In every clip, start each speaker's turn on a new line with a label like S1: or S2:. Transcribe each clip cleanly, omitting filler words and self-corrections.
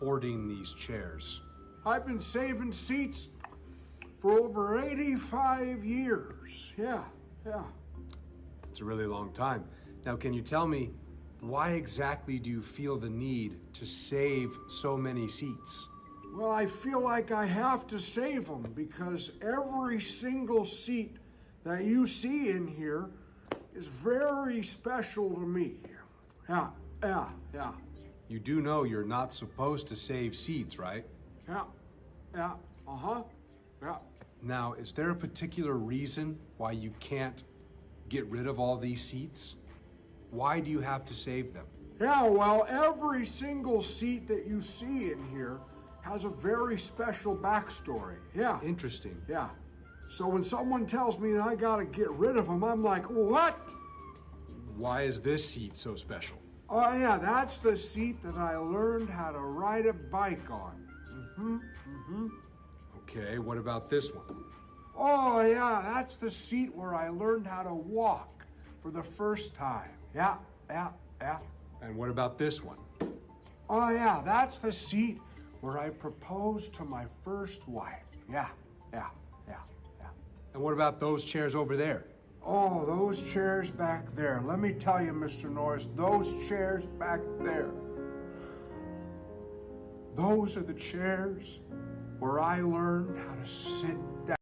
S1: hoarding these chairs?
S2: I've been saving seats for over 85 years. Yeah.
S1: It's a really long time. Now, can you tell me, why exactly do you feel the need to save so many seats?
S2: Well, I feel like I have to save them because every single seat that you see in here is very special to me. Yeah.
S1: You do know you're not supposed to save seats, right?
S2: Yeah.
S1: Now, is there a particular reason why you can't get rid of all these seats? Why do you have to save them?
S2: Yeah, well, every single seat that you see in here has a very special backstory. Yeah.
S1: Interesting.
S2: Yeah. So when someone tells me that I gotta get rid of them, I'm like, what?
S1: Why is this seat so special?
S2: Oh yeah, that's the seat that I learned how to ride a bike on.
S1: Okay, what about this one?
S2: Oh yeah, that's the seat where I learned how to walk for the first time. Yeah.
S1: And what about this one?
S2: Oh yeah, that's the seat where I proposed to my first wife. Yeah.
S1: And what about those chairs over there?
S2: Oh, those chairs back there. Let me tell you, Mr. Norris, those chairs back there. Those are the chairs where I learned how to sit down.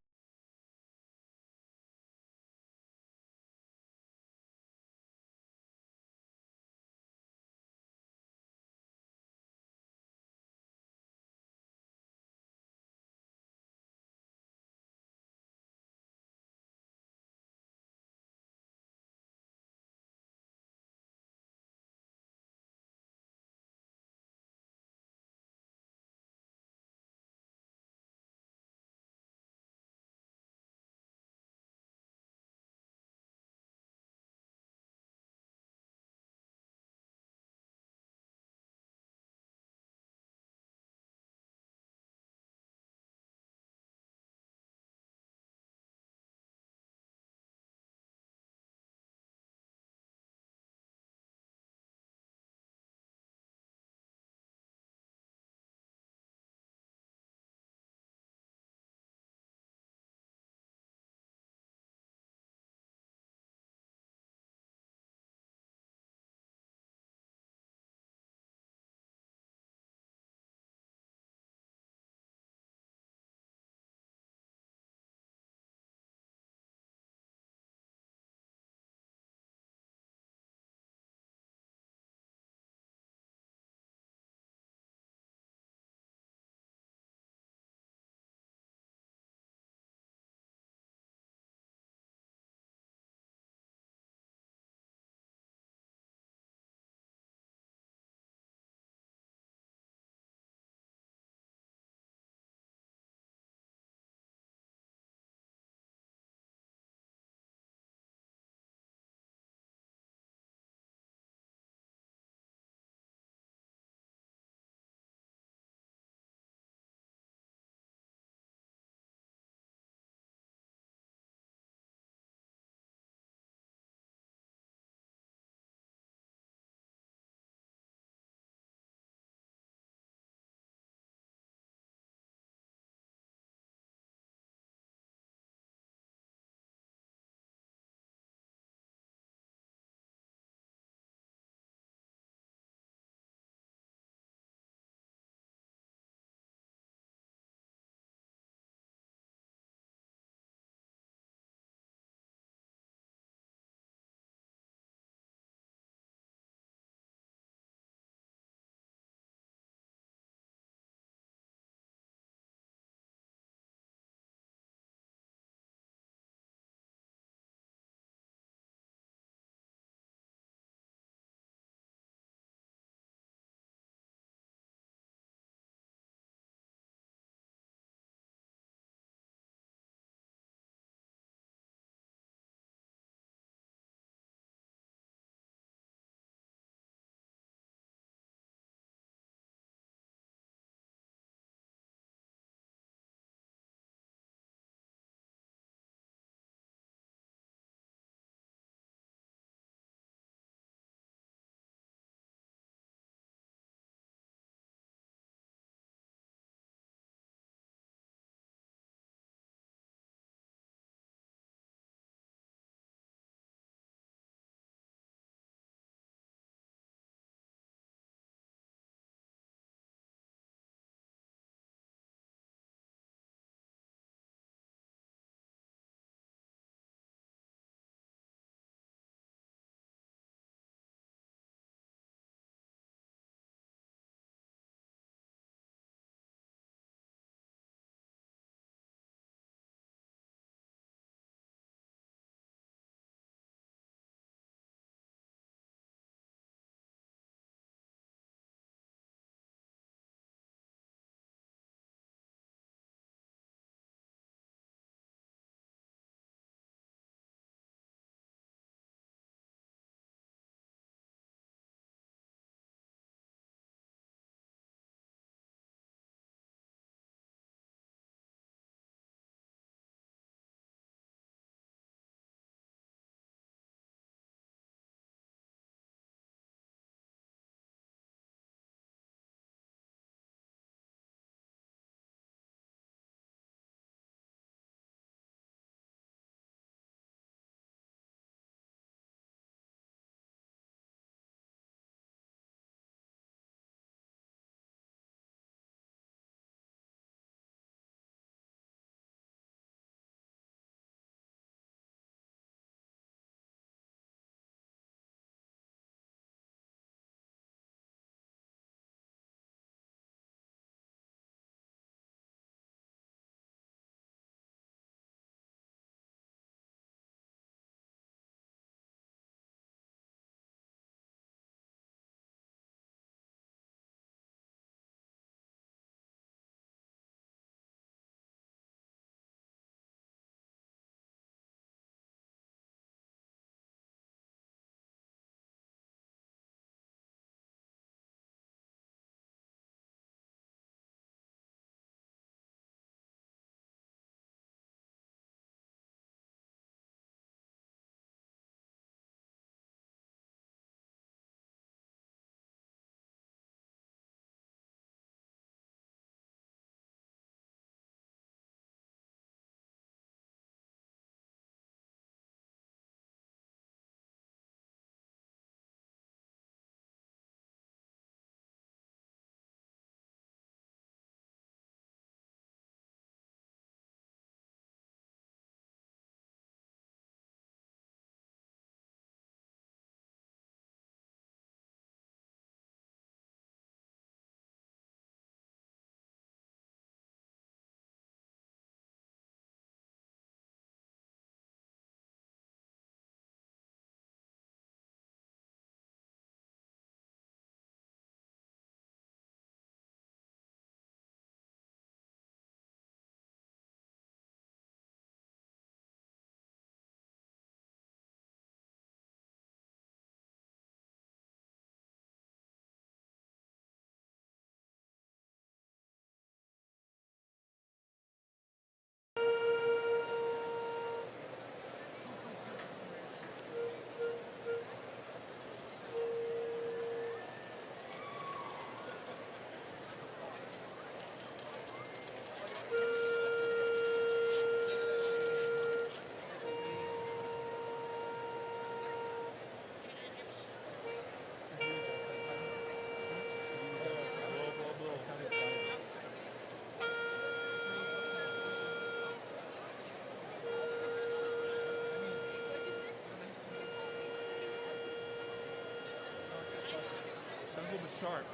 S3: sharp.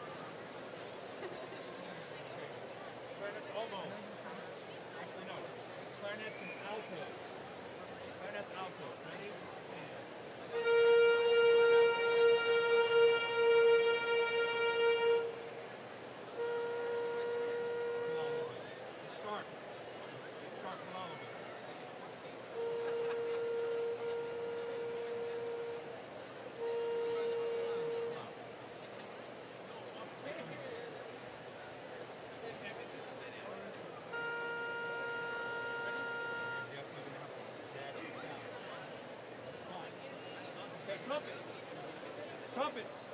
S3: Clarinets almo. Actually, no. Clarinets and altos. Clarinets, altos. Ready? It's sharp. It's sharp. Come on a little bit. Okay, trumpets. Trumpets.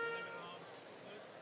S3: Leave it alone. Flutes.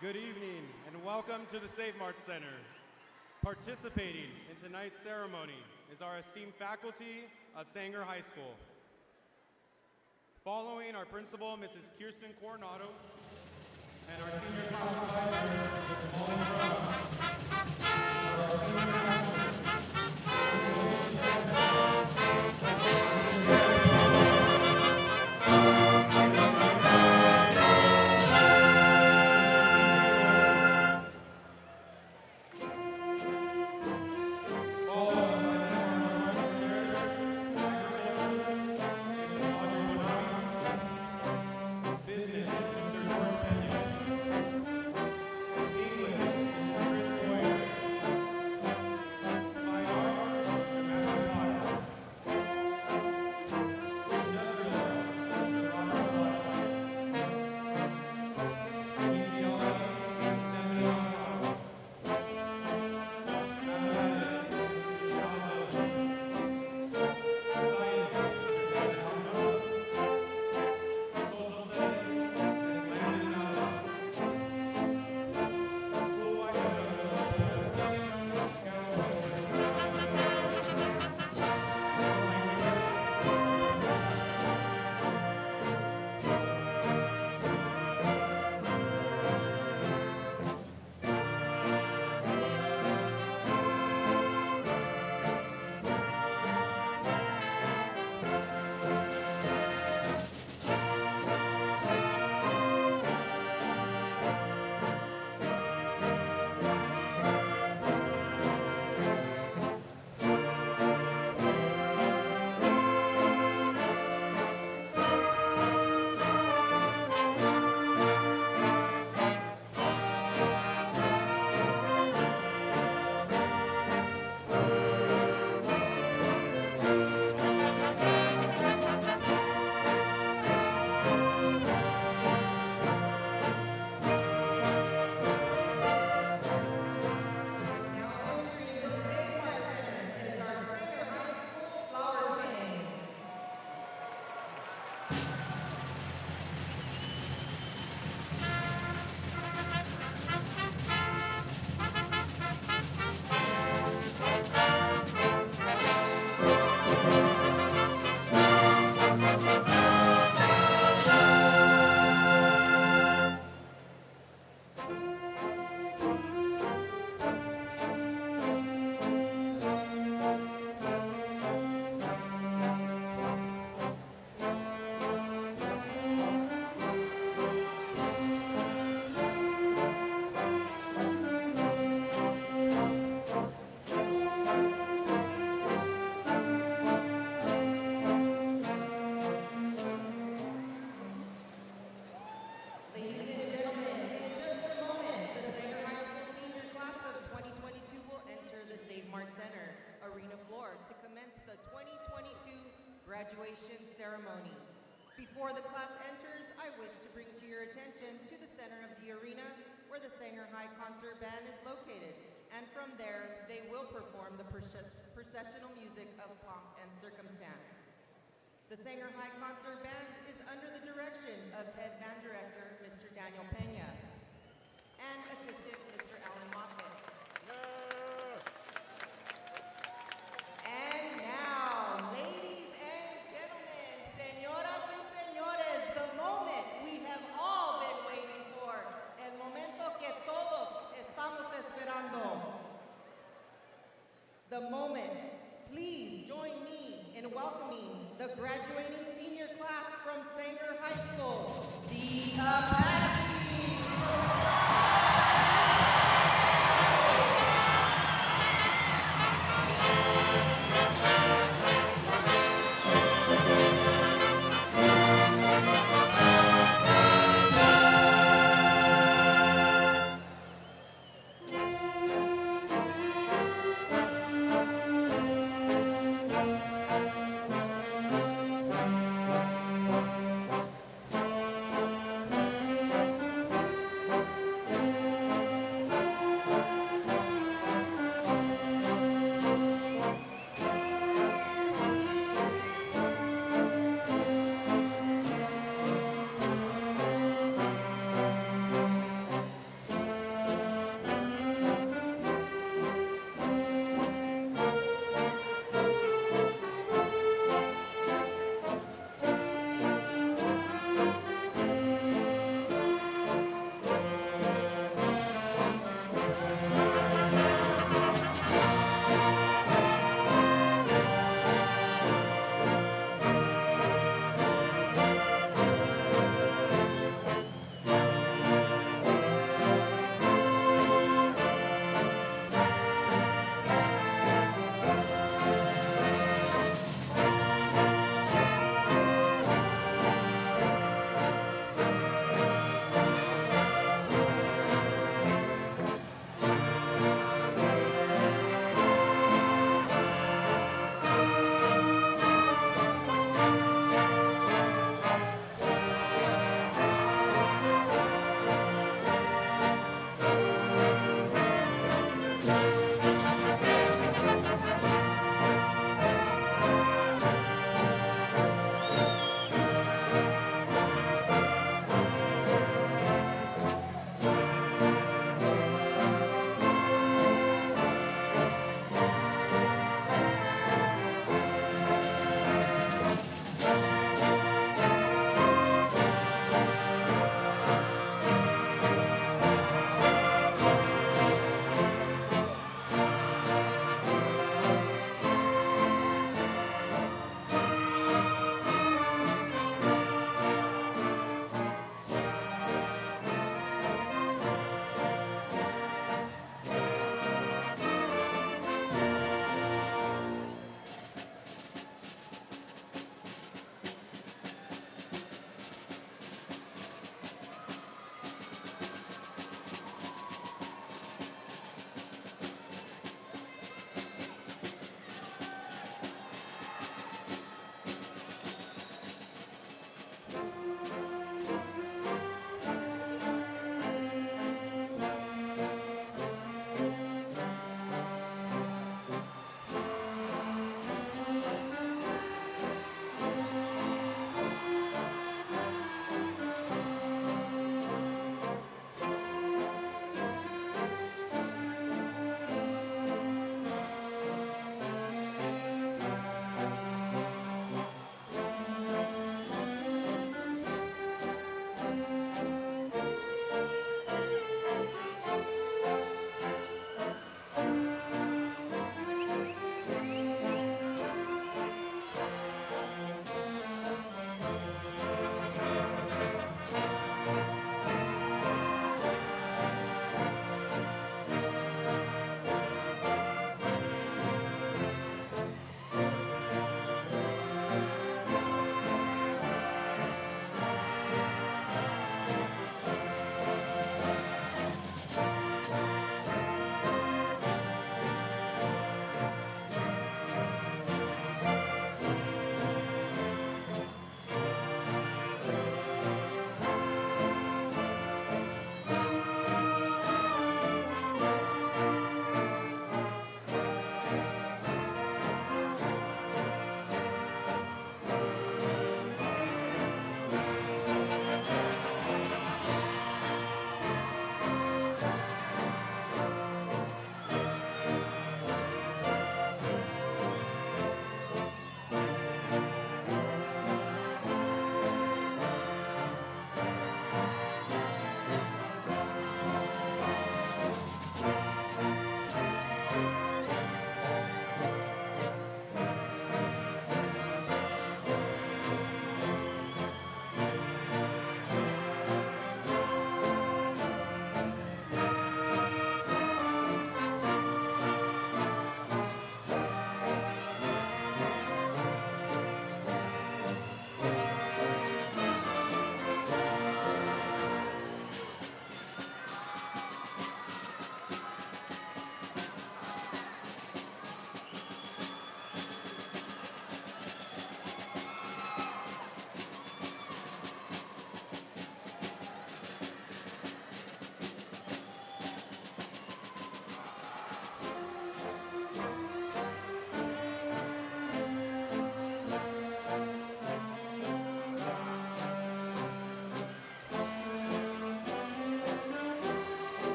S4: Good evening and welcome to the Save Mart Center. Participating in tonight's ceremony is our esteemed faculty of Sanger High School. Following our principal, Mrs. Kirsten Coronado, and our senior class advisor, Mrs. Molly Brown. Our senior Business, Mr.
S5: Graduation Ceremony. Before the class enters, I wish to bring to your attention to the center of the arena where the Sanger High Concert Band is located, and from there they will perform the processional music of pomp and circumstance. The Sanger High Concert Band is under the direction of Head Band Director Mr. Daniel Pena and Assistant Mr. Alan Moffett. And now, ladies and gentlemen, señoras y señores, the moment we have all been waiting for, el momento que todos estamos esperando. The moment. Please join me in welcoming the graduating senior class from Sanger High School, the Academy.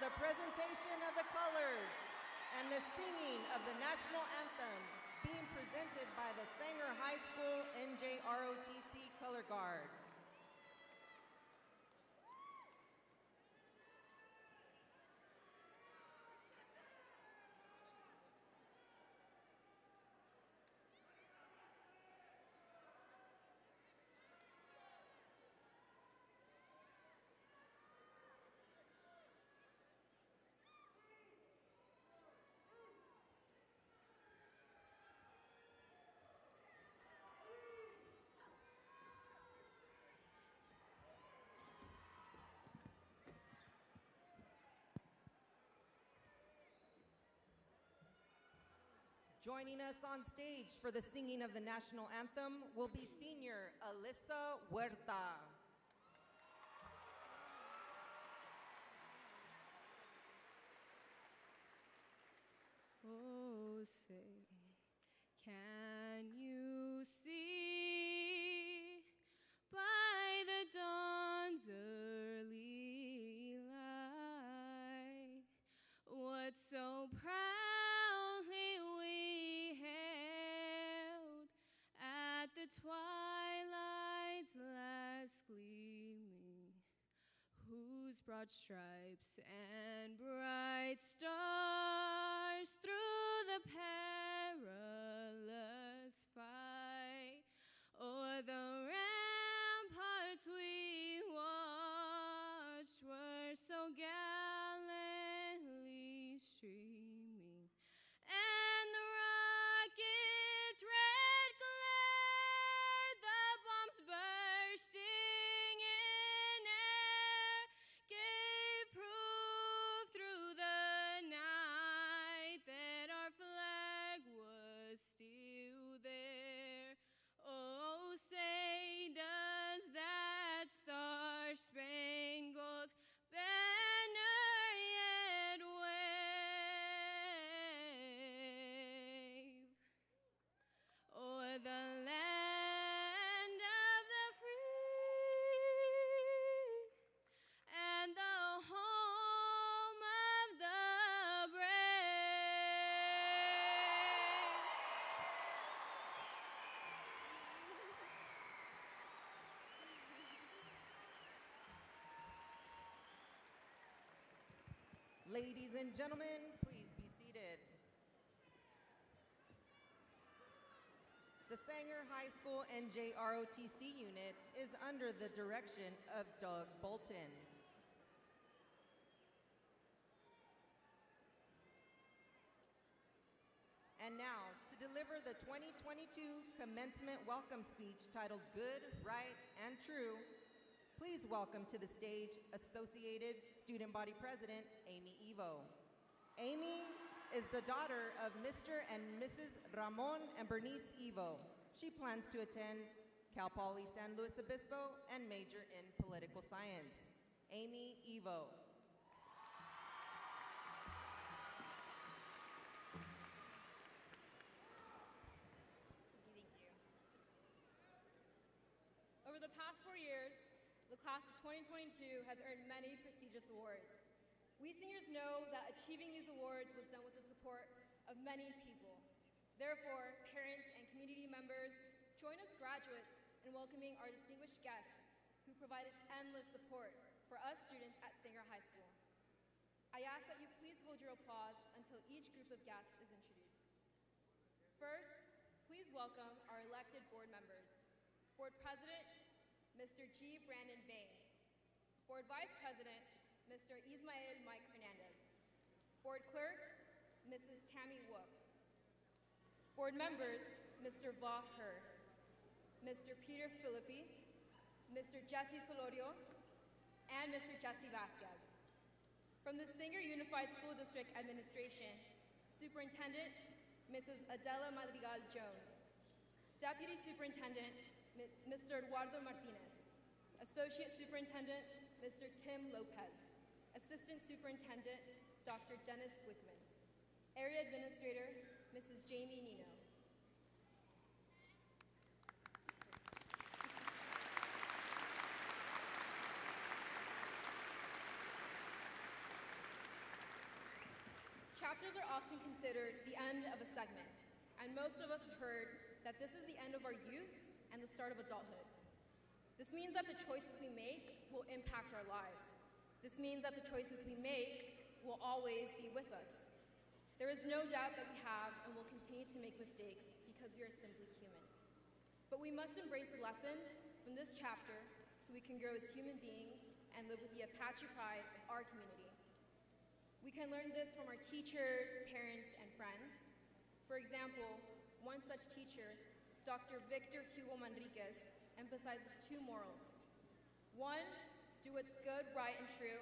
S5: the presentation of the colors and the singing of the national anthem being presented by the Sanger High School NJROTC Color Guard. Joining us on stage for the singing of the national anthem will be senior Alyssa Huerta.
S6: Oh, say, can you see by the dawn's early light what so proudly we hailed at the twilight's last gleaming, whose broad stripes and bright stars through the perilous fight o'er the ramparts we watched were so gallantly streaming, and the rocket's red glare, the bombs bursting in air, gave proof through the night that our flag was still there. Oh, say, does that star-spangled banner yet wave o'er the land of the free and the home of the brave?
S5: Ladies and gentlemen, please be seated. The Sanger High School NJROTC unit is under the direction of Doug Bolton. And now, to deliver the 2022 commencement welcome speech titled Good, Right, and True, please welcome to the stage Associated Student Body President, Amy Evo. Amy is the daughter of Mr. and Mrs. Ramon and Bernice Evo. She plans to attend Cal Poly San Luis Obispo and major in political science. Amy Evo.
S6: Thank you. Over the past 4 years, the class of 2022 has earned many prestigious awards. We seniors know that achieving these awards was done with the support of many people. Therefore, parents and community members, join us graduates in welcoming our distinguished guests who provided endless support for us students at Sanger High School. I ask that you please hold your applause until each group of guests is introduced. First, please welcome our elected board members. Board President, Mr. G. Brandon Bain. Board Vice President, Mr. Ismael Mike Hernandez. Board Clerk, Mrs. Tammy Wolf. Board Members, Mr. Va Her, Mr. Peter Philippi, Mr. Jesse Solorio, and Mr. Jesse Vasquez. From the Sanger Unified School District Administration, Superintendent, Mrs. Adela Madrigal Jones. Deputy Superintendent, Mr. Eduardo Martinez. Associate Superintendent, Mr. Tim Lopez. Assistant Superintendent, Dr. Dennis Whitman. Area Administrator, Mrs. Jamie Nino. chapters are often considered the end of a segment, and most of us have heard that this is the end of our youth and the start of adulthood. This means that the choices we make will impact our lives. This means that the choices we make will always be with us. There is no doubt that we have and will continue to make mistakes because we are simply human. But we must embrace the lessons from this chapter so we can grow as human beings and live with the Apache pride of our community. We can learn this from our teachers, parents, and friends. For example, one such teacher, Dr. Victor Hugo Manriquez, emphasizes two morals. One, do what's good, right, and true.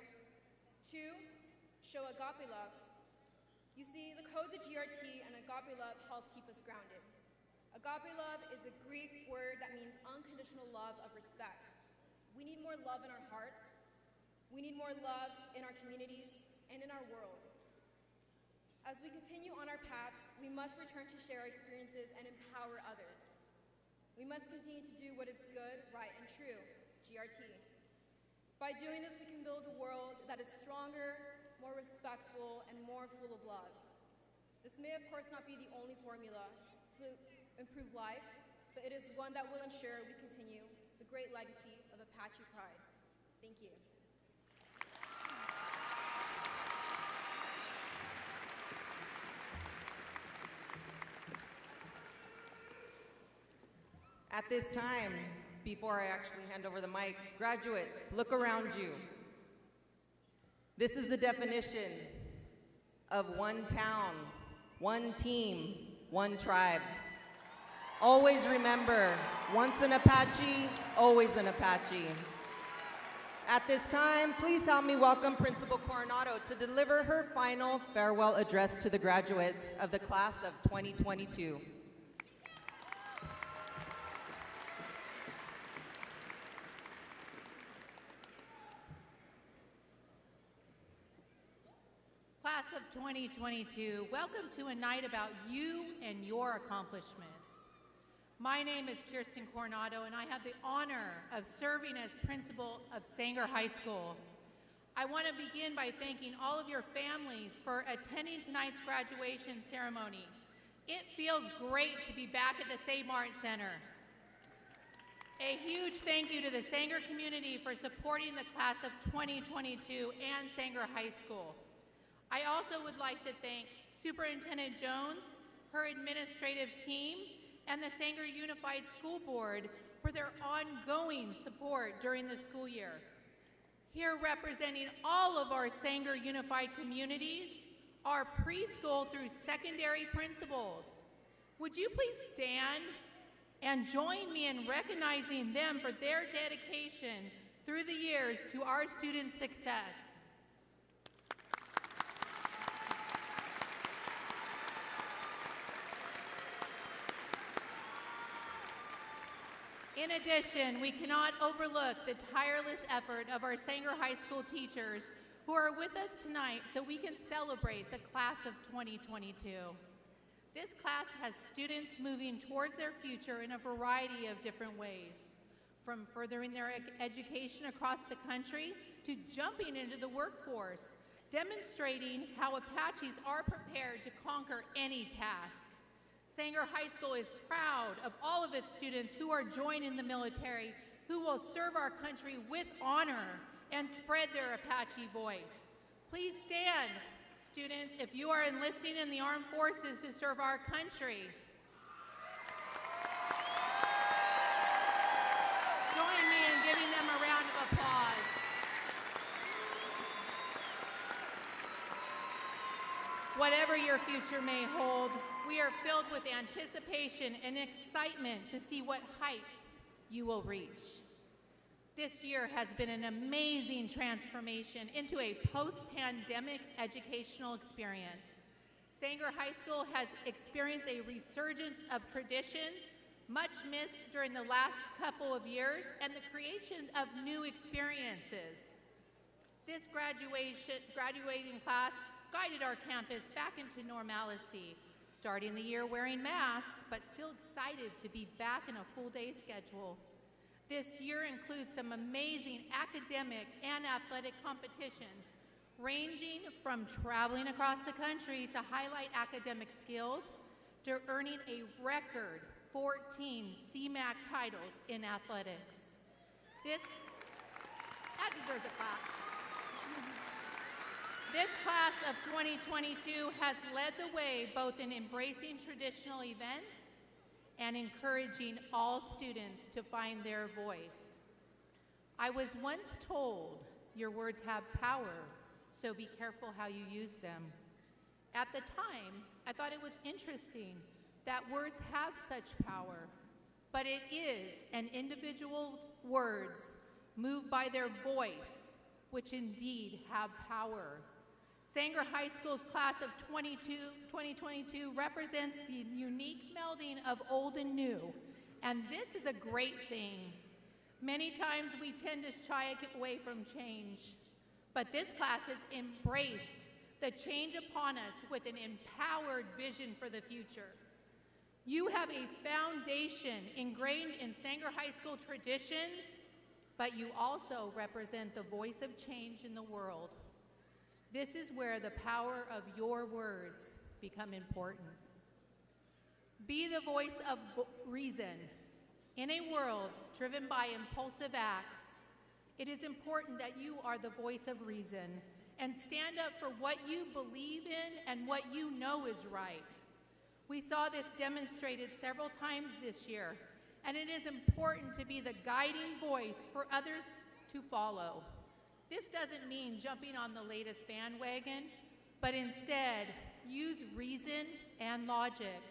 S6: Two, show agape love. You see, the codes of GRT and agape love help keep us grounded. Agape love is a Greek word that means unconditional love of respect. We need more love in our hearts. We need more love in our communities and in our world. As we continue on our paths, we must return to share our experiences and empower others. We must continue to do what is good, right, and true, GRT. By doing this, we can build a world that is stronger, more respectful, and more full of love. This may, of course, not be the only formula to improve life, but it is one that will ensure we continue the great legacy of Apache pride. Thank you.
S5: At this time, before I actually hand over the mic, graduates, look around you. This is the definition of one town, one team, one tribe. Always remember, once an Apache, always an Apache. At this time, please help me welcome Principal Coronado to deliver her final farewell address to the graduates of the class of 2022.
S7: Class of 2022, welcome to a night about you and your accomplishments. My name is Kirsten Coronado, and I have the honor of serving as principal of Sanger High School. I want to begin by thanking all of your families for attending tonight's graduation ceremony. It feels great to be back at the St. Martin Center. A huge thank you to the Sanger community for supporting the class of 2022 and Sanger High School. I also would like to thank Superintendent Jones, her administrative team, and the Sanger Unified School Board for their ongoing support during the school year. Here representing all of our Sanger Unified communities are preschool through secondary principals. Would you please stand and join me in recognizing them for their dedication through the years to our students' success. In addition, we cannot overlook the tireless effort of our Sanger High School teachers who are with us tonight so we can celebrate the class of 2022. This class has students moving towards their future in a variety of different ways, from furthering their education across the country to jumping into the workforce, demonstrating how Apaches are prepared to conquer any task. Sanger High School is proud of all of its students who are joining the military, who will serve our country with honor and spread their Apache voice. Please stand, students, if you are enlisting in the armed forces to serve our country. Join me in giving them a round of applause. Whatever your future may hold, we are filled with anticipation and excitement to see what heights you will reach. This year has been an amazing transformation into a post-pandemic educational experience. Sanger High School has experienced a resurgence of traditions, much missed during the last couple of years, and the creation of new experiences. This graduating class guided our campus back into normalcy, starting the year wearing masks, but still excited to be back in a full-day schedule. This year includes some amazing academic and athletic competitions, ranging from traveling across the country to highlight academic skills to earning a record 14 CMAC titles in athletics. That deserves a clap. This class of 2022 has led the way both in embracing traditional events and encouraging all students to find their voice. I was once told, your words have power, so be careful how you use them. At the time, I thought it was interesting that words have such power, but it is an individual's words moved by their voice, which indeed have power. Sanger High School's class of 2022 represents the unique melding of old and new, and this is a great thing. Many times we tend to shy away from change, but this class has embraced the change upon us with an empowered vision for the future. You have a foundation ingrained in Sanger High School traditions, but you also represent the voice of change in the world. This is where the power of your words become important. Be the voice of reason. In a world driven by impulsive acts, it is important that you are the voice of reason and stand up for what you believe in and what you know is right. We saw this demonstrated several times this year, and it is important to be the guiding voice for others to follow. This doesn't mean jumping on the latest bandwagon, but instead use reason and logic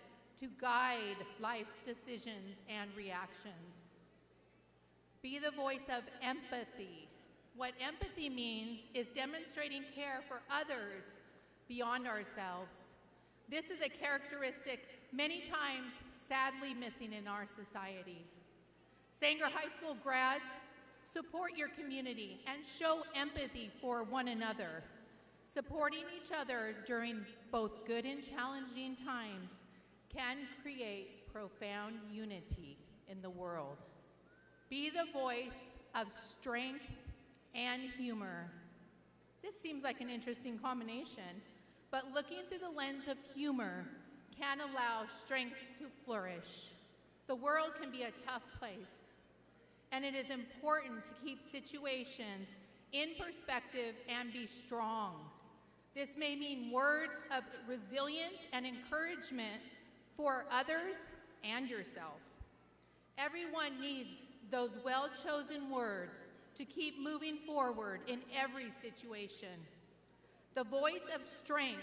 S7: to guide life's decisions and reactions. Be the voice of empathy. What empathy means is demonstrating care for others beyond ourselves. This is a characteristic many times sadly missing in our society. Sanger High School grads, support your community and show empathy for one another. Supporting each other during both good and challenging times can create profound unity in the world. Be the voice of strength and humor. This seems like an interesting combination, but looking through the lens of humor can allow strength to flourish. The world can be a tough place, and it is important to keep situations in perspective and be strong. This may mean words of resilience and encouragement for others and yourself. Everyone needs those well-chosen words to keep moving forward in every situation. The voice of strength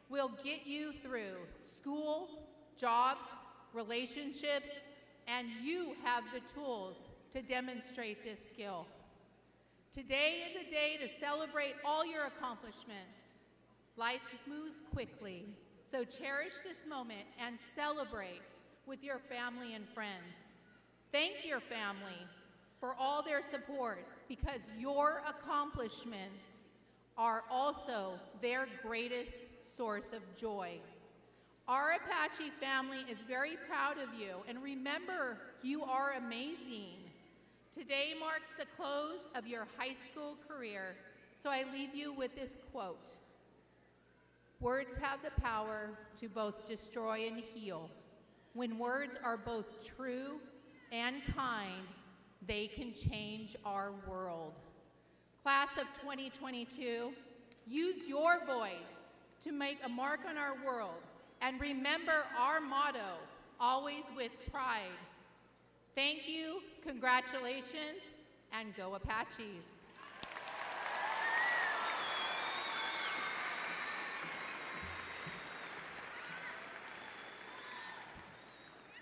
S7: will get you through school, jobs, relationships, and you have the tools to demonstrate this skill. Today is a day to celebrate all your accomplishments. Life moves quickly, so cherish this moment and celebrate with your family and friends. Thank your family for all their support, because your accomplishments are also their greatest source of joy. Our Apache family is very proud of you, and remember, you are amazing. Today marks the close of your high school career, so I leave you with this quote. Words have the power to both destroy and heal. When words are both true and kind, they can change our world. Class of 2022, use your voice to make a mark on our world, and remember our motto, always with pride. Thank you, congratulations, and go Apaches.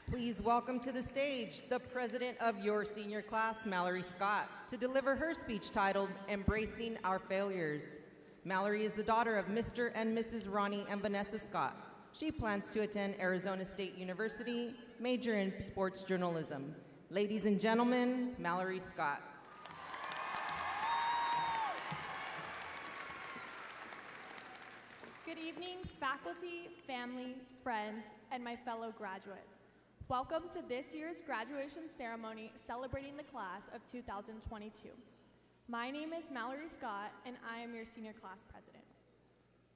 S5: Please welcome to the stage the president of your senior class, Mallory Scott, to deliver her speech titled, Embracing Our Failures. Mallory is the daughter of Mr. and Mrs. Ronnie and Vanessa Scott. She plans to attend Arizona State University, major in sports journalism. Ladies and gentlemen, Mallory Scott.
S8: Good evening, faculty, family, friends, and my fellow graduates. Welcome to this year's graduation ceremony celebrating the class of 2022. My name is Mallory Scott, and I am your senior class president.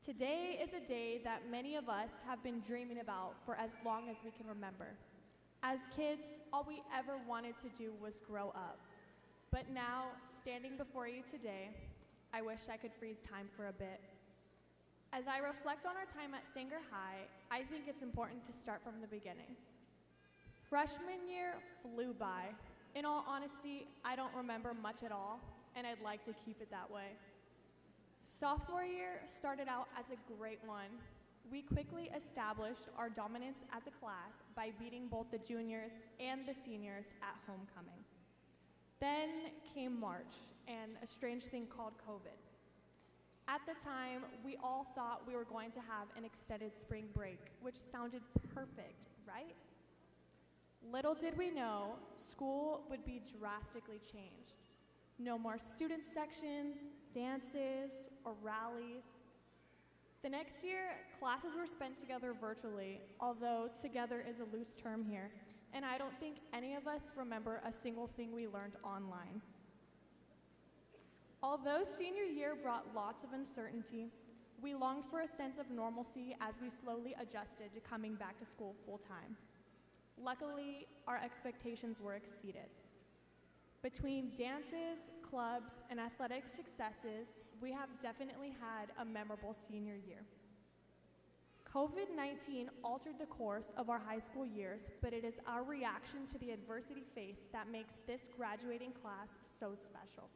S8: Today is a day that many of us have been dreaming about for as long as we can remember. As kids, all we ever wanted to do was grow up. But now, standing before you today, I wish I could freeze time for a bit. As I reflect on our time at Sanger High, I think it's important to start from the beginning. Freshman year flew by. In all honesty, I don't remember much at all, and I'd like to keep it that way. Sophomore year started out as a great one. We quickly established our dominance as a class by beating both the juniors and the seniors at homecoming. Then came March and a strange thing called COVID. At the time, we all thought we were going to have an extended spring break, which sounded perfect, right? Little did we know, school would be drastically changed. No more student sections, dances, or rallies. The next year, classes were spent together virtually, although together is a loose term here, and I don't think any of us remember a single thing we learned online. Although senior year brought lots of uncertainty, we longed for a sense of normalcy as we slowly adjusted to coming back to school full-time. Luckily, our expectations were exceeded. Between dances, clubs, and athletic successes, we have definitely had a memorable senior year. COVID-19 altered the course of our high school years, but it is our reaction to the adversity faced that makes this graduating class so special.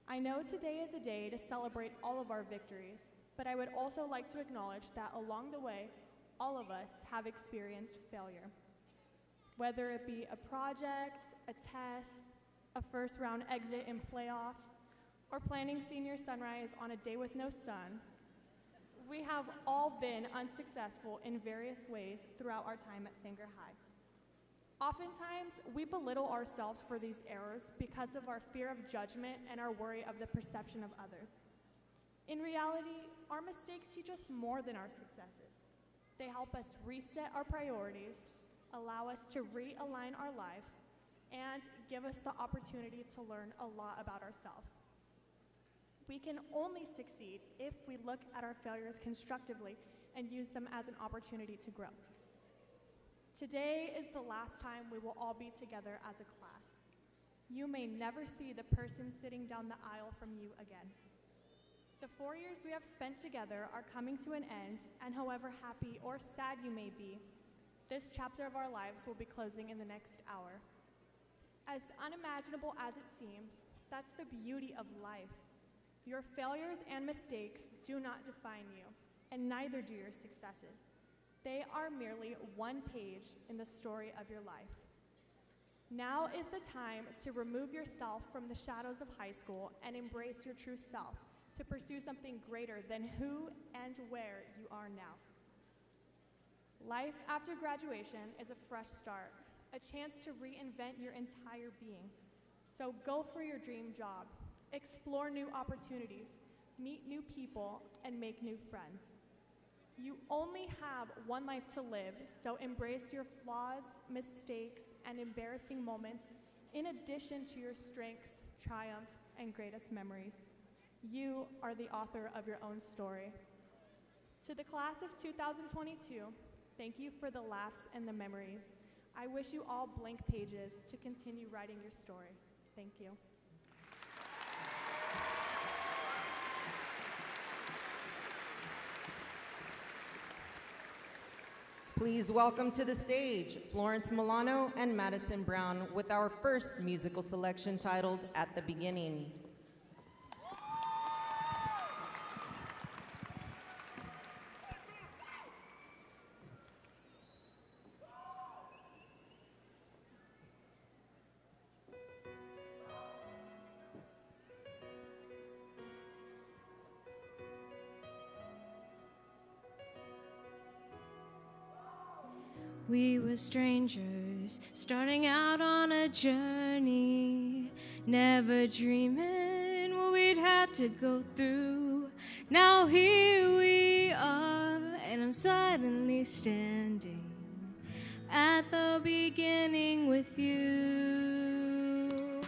S8: I know today is a day to celebrate all of our victories, but I would also like to acknowledge that along the way, all of us have experienced failure. Whether it be a project, a test, a first-round exit in playoffs, or planning senior sunrise on a day with no sun, we have all been unsuccessful in various ways throughout our time at Sanger High. Oftentimes, we belittle ourselves for these errors because of our fear of judgment and our worry of the perception of others. In reality, our mistakes teach us more than our successes. They help us reset our priorities, allow us to realign our lives, and give us the opportunity to learn a lot about ourselves. We can only succeed if we look at our failures constructively and use them as an opportunity to grow. Today is the last time we will all be together as a class. You may never see the person sitting down the aisle from you again. The 4 years we have spent together are coming to an end, and however happy or sad you may be, this chapter of our lives will be closing in the next hour. As unimaginable as it seems, that's the beauty of life. Your failures and mistakes do not define you, and neither do your successes. They are merely one page in the story of your life. Now is the time to remove yourself from the shadows of high school and embrace your true self, to pursue something greater than who and where you are now. Life after graduation is a fresh start, a chance to reinvent your entire being. So go for your dream job, explore new opportunities, meet new people, and make new friends. You only have one life to live, so embrace your flaws, mistakes, and embarrassing moments in addition to your strengths, triumphs, and greatest memories. You are the author of your own story. To the class of 2022, thank you for the laughs and the memories. I wish you all blank pages to continue writing your story. Thank you.
S5: Please welcome to the stage Florence Milano and Madison Brown with our first musical selection titled At the Beginning.
S9: We were strangers, starting out on a journey, never dreaming what we'd have to go through. Now here we are, and I'm suddenly standing at the beginning with you.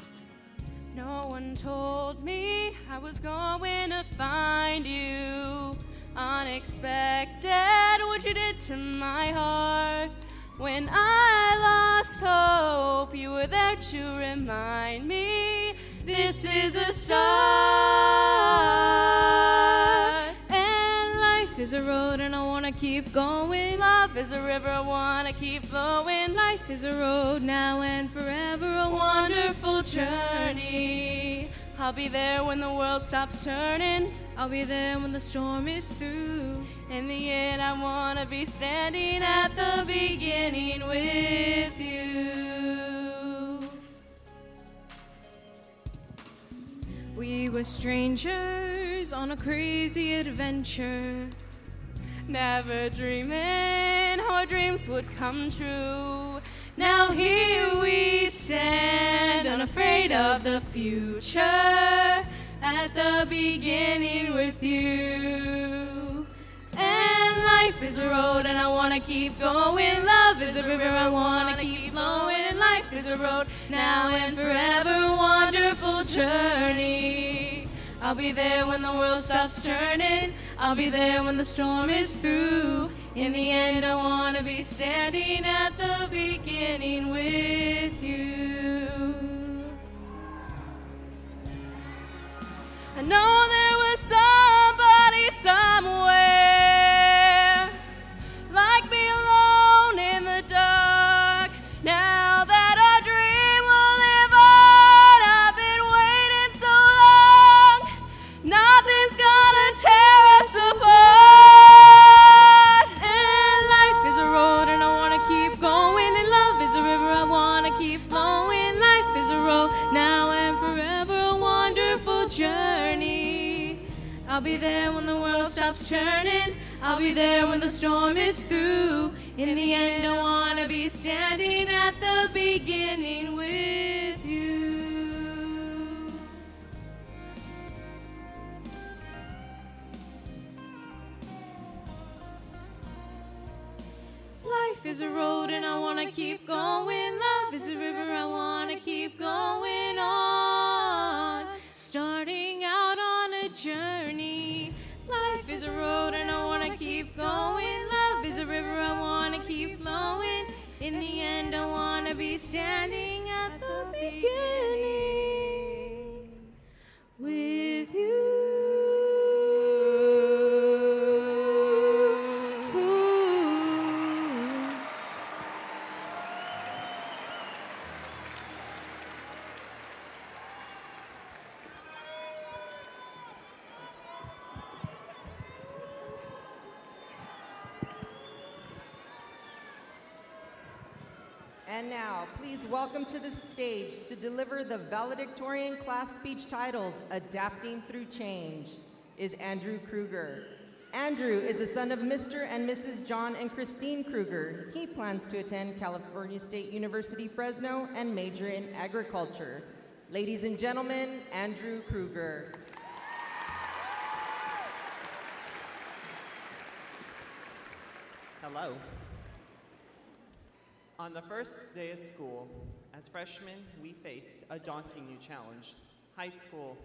S9: No one
S10: Someone told me I was going to find you. Unexpected what you did to my heart. When I lost hope, you were there to remind me this is a start.
S9: And life is a road and I wanna keep going.
S10: Love is a river, I wanna keep flowing.
S9: Life is a road now and forever, a wonderful journey.
S10: I'll be there when the world stops turning.
S9: I'll be there when the storm is through.
S10: In the end, I wanna be standing at the beginning with you.
S9: We were strangers on a crazy adventure,
S10: never dreaming how our dreams would come true. Now here we stand, unafraid of the future, at the beginning with you. And life is a road and I wanna keep going. Love is a river, I wanna keep flowing. And life is a road now and forever, a wonderful journey. I'll be there when the world stops turning. I'll be there when the storm is through. In the end, I wanna be standing at the beginning with you. I know there was somebody somewhere like me alone in the dark. Now that our dream will live on, I've been waiting so long. Nothing's gonna tear us apart.
S9: And life is a road and I wanna keep going. And love is a river, I wanna keep flowing. Life is a road now and forever, a wonderful journey. I'll be there when the world stops turning. I'll be there when the storm is through. In the end, I wanna be standing at the beginning with you. Life is a road and I wanna keep going. Love is a river, I wanna keep going on. Starting out on a journey. Life is a road and I wanna keep going. Love is a river, I wanna keep flowing. In the end, I wanna be standing at the beginning with you.
S5: And now, please welcome to the stage to deliver the valedictorian class speech titled Adapting Through Change is Andrew Kruger. Andrew is the son of Mr. and Mrs. John and Christine Kruger. He plans to attend California State University, Fresno, and major in agriculture. Ladies and gentlemen, Andrew Kruger.
S11: Hello. On the first day of school, as freshmen, we faced a daunting new challenge. High school.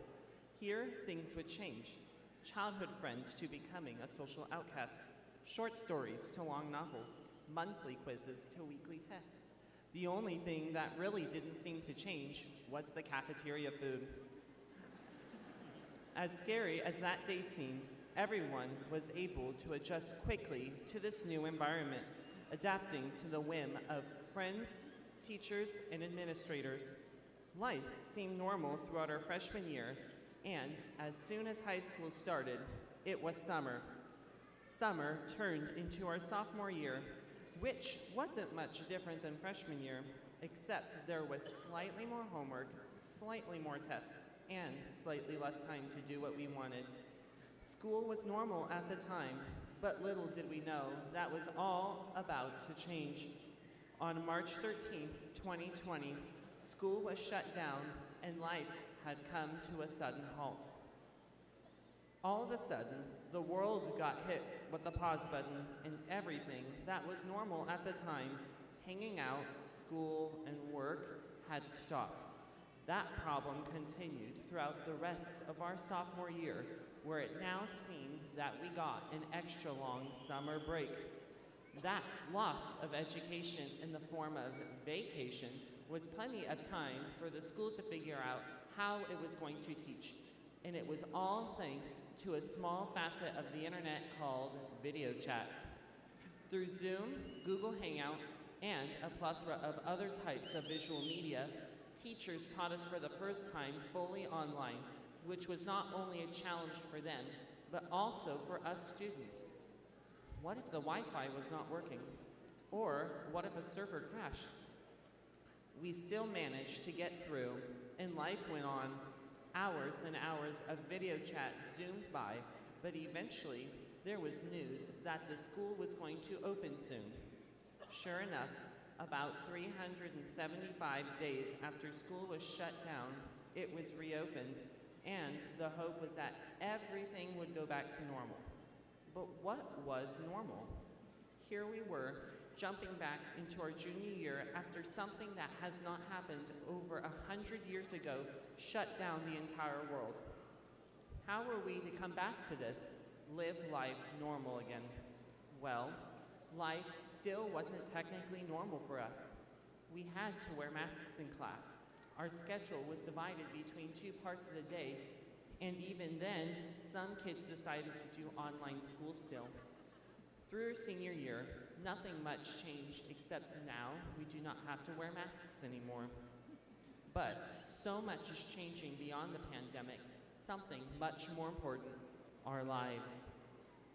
S11: Here, things would change. Childhood friends to becoming a social outcast. Short stories to long novels. Monthly quizzes to weekly tests. The only thing that really didn't seem to change was the cafeteria food. As scary as that day seemed, everyone was able to adjust quickly to this new environment, adapting to the whim of friends, teachers, and administrators. Life seemed normal throughout our freshman year, and as soon as high school started, it was summer. Summer turned into our sophomore year, which wasn't much different than freshman year, except there was slightly more homework, slightly more tests, and slightly less time to do what we wanted. School was normal at the time, but little did we know that was all about to change. On March 13th, 2020, school was shut down and life had come to a sudden halt. All of a sudden, the world got hit with the pause button and everything that was normal at the time, hanging out, school, and work, had stopped. That problem continued throughout the rest of our sophomore year, where it now seemed that we got an extra long summer break. That loss of education in the form of vacation was plenty of time for the school to figure out how it was going to teach. And it was all thanks to a small facet of the internet called video chat. Through Zoom, Google Hangout, and a plethora of other types of visual media, teachers taught us for the first time fully online, which was not only a challenge for them, but also for us students. What if the Wi-Fi was not working? Or what if a server crashed? We still managed to get through, and life went on. Hours and hours of video chat zoomed by, but eventually there was news that the school was going to open soon. Sure enough, about 375 days after school was shut down, it was reopened, and the hope was that everything would go back to normal. But what was normal? Here we were, jumping back into our junior year after something that has not happened over 100 years ago shut down the entire world. How were we to come back to this, live life normal again? Well, life still wasn't technically normal for us. We had to wear masks in class. Our schedule was divided between two parts of the day, and even then, some kids decided to do online school still. Through our senior year, nothing much changed except now we do not have to wear masks anymore. But so much is changing beyond the pandemic, something much more important, our lives.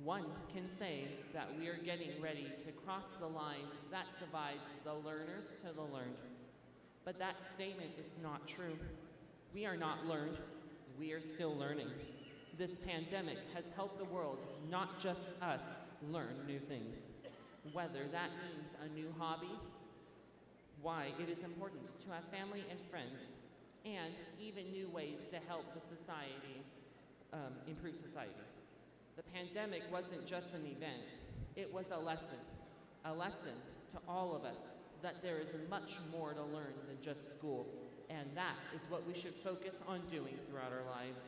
S11: One can say that we are getting ready to cross the line that divides the learners to the learned. But that statement is not true. We are not learned, we are still learning. This pandemic has helped the world, not just us, learn new things. Whether that means a new hobby, why it is important to have family and friends, and even new ways to help the society, improve society. The pandemic wasn't just an event, it was a lesson to all of us that there is much more to learn than just school, and that is what we should focus on doing throughout our lives.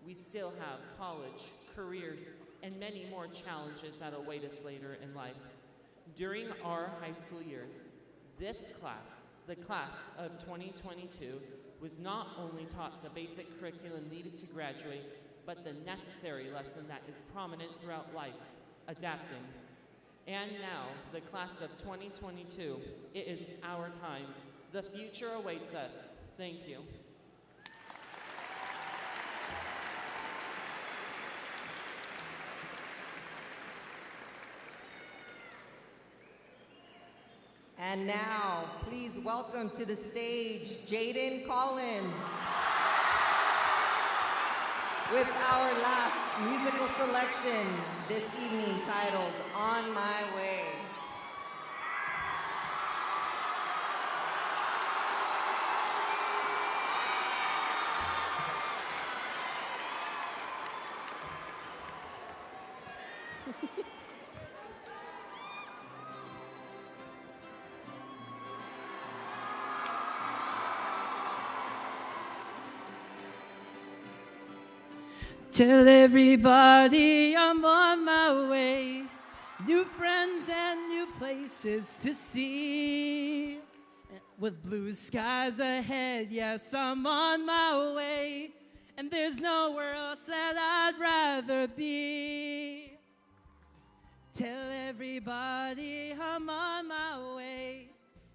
S11: We still have college, careers, and many more challenges that await us later in life. During our high school years, this class, the class of 2022, was not only taught the basic curriculum needed to graduate, but the necessary lesson that is prominent throughout life, adapting. And now, the class of 2022, it is our time. The future awaits us. Thank you.
S5: And now, please welcome to the stage Jaden Collins with our last musical selection this evening titled On My Way.
S9: Tell everybody I'm on my way. New friends and new places to see. With blue skies ahead, yes, I'm on my way. And there's nowhere else that I'd rather be. Tell everybody I'm on my way.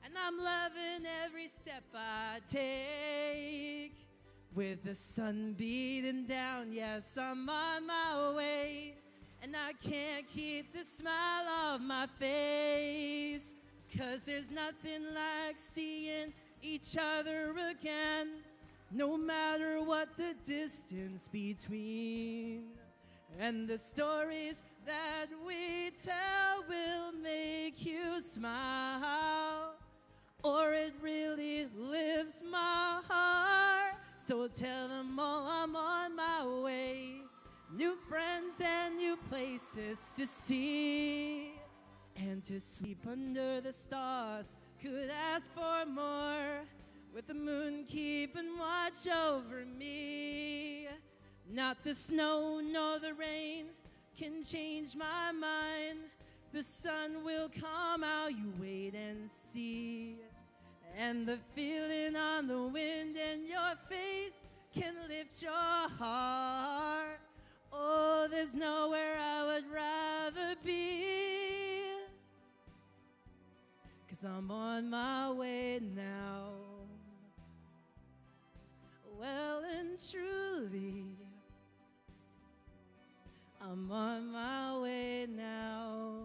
S9: And I'm loving every step I take. With the sun beating down, yes, I'm on my way. And I can't keep the smile off my face. 'Cause there's nothing like seeing each other again, no matter what the distance between. And the stories that we tell will make you smile, or it really lifts my heart. So tell them all I'm on my way. New friends and new places to see. And to sleep under the stars, could ask for more. With the moon keep
S12: keep and watch over me. Not the snow nor the rain can change my mind. The sun will come out, you wait and see. And the feeling on the wind in your face can lift your heart. Oh, there's nowhere I would rather be. 'Cause I'm on my way now. Well and truly, I'm on my way now.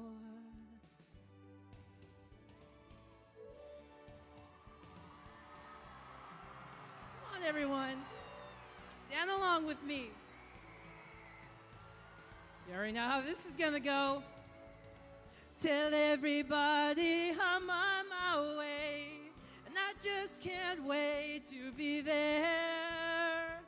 S12: Come on, everyone. Stand along with me. You already know how this is gonna go. Tell everybody I'm on my way, and I just can't wait to be there.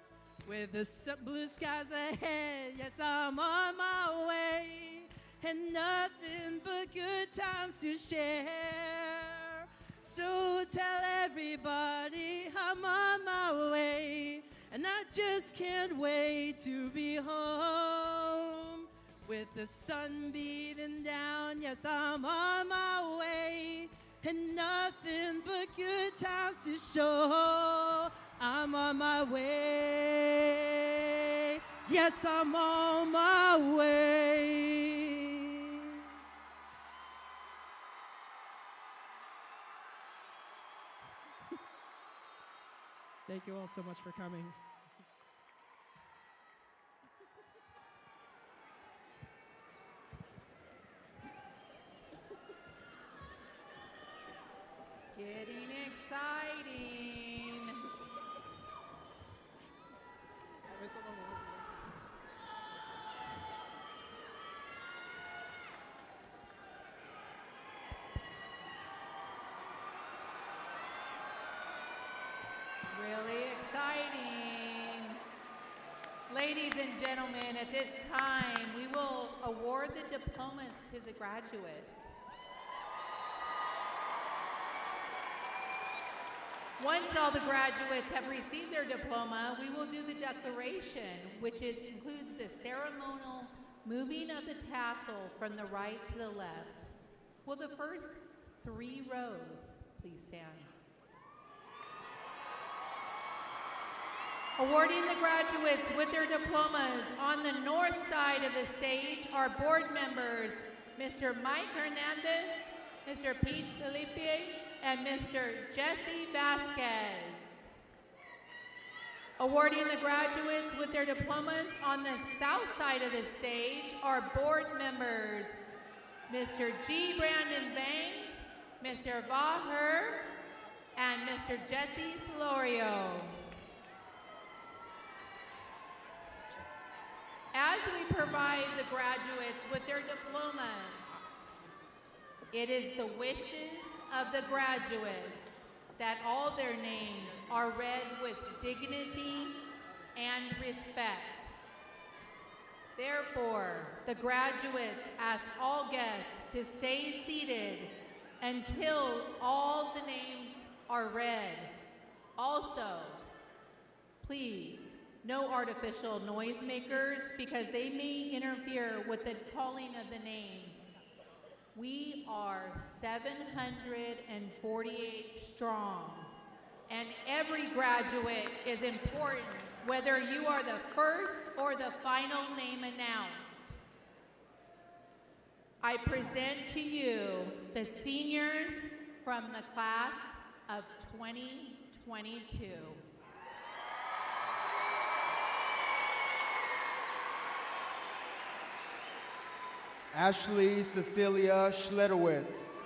S12: With the blue skies ahead, yes, I'm on my way, and nothing but good times to share. So tell everybody I'm on my way, and I just can't wait to be home. With the sun beating down, yes, I'm on my way, and nothing but good times to show. I'm on my way, yes, I'm on my way. Thank you all so much for coming.
S7: Getting exciting. Really exciting. Ladies and gentlemen, at this time, we will award the diplomas to the graduates. Once all the graduates have received their diploma, we will do the declaration, which includes the ceremonial moving of the tassel from the right to the left. Will the first 3 rows please stand? Awarding the graduates with their diplomas on the north side of the stage are board members Mr. Mike Hernandez, Mr. Pete Felipe, and Mr. Jesse Vasquez. Awarding the graduates with their diplomas on the south side of the stage are board members Mr. G. Brandon Vang, Mr. Vaher, and Mr. Jesse Solorio. As we provide the graduates with their diplomas, it is the wishes of the graduates that all their names are read with dignity and respect. Therefore, the graduates ask all guests to stay seated until all the names are read. Also, please, no artificial noisemakers because they may interfere with the calling of the names. We are 748 strong, and every graduate is important, whether you are the first or the final name announced. I present to you the seniors from the class of 2022.
S13: Ashley Cecilia Schledowitz.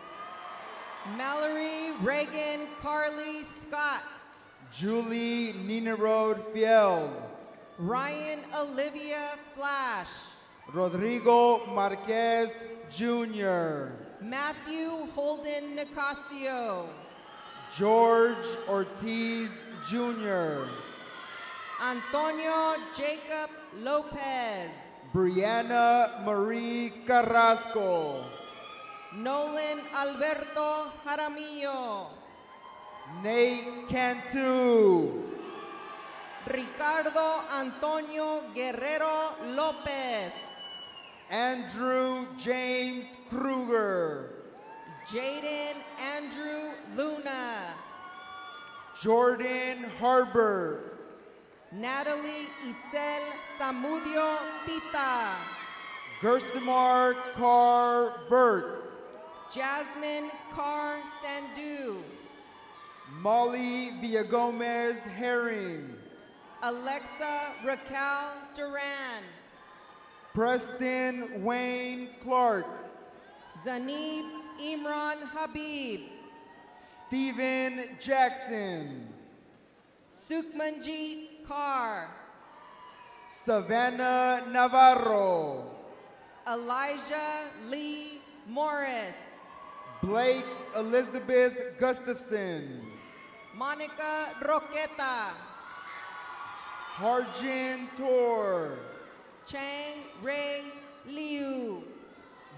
S5: Mallory Reagan Carly Scott.
S13: Julie Ninerode Field.
S5: Ryan Olivia Flash.
S13: Rodrigo Marquez Jr.
S5: Matthew Holden Nicasio.
S13: George Ortiz Jr.
S5: Antonio Jacob Lopez.
S13: Brianna Marie Carrasco.
S5: Nolan Alberto Jaramillo.
S13: Nate Cantu.
S5: Ricardo Antonio Guerrero Lopez.
S13: Andrew James Kruger.
S5: Jaden Andrew Luna.
S13: Jordan Harbert.
S5: Natalie Itzel Samudio Pita.
S13: Gersimar Carr Burke.
S5: Jasmine Carr Sandu.
S13: Molly Villagomez Herring.
S5: Alexa Raquel Duran.
S13: Preston Wayne Clark.
S5: Zanib Imran Habib.
S13: Stephen Jackson.
S5: Sukmanjeet Kaur.
S13: Savannah Navarro.
S5: Elijah Lee Morris.
S13: Blake Elizabeth Gustafson.
S5: Monica Roqueta.
S13: Harjin Tor.
S5: Chang Ray Liu.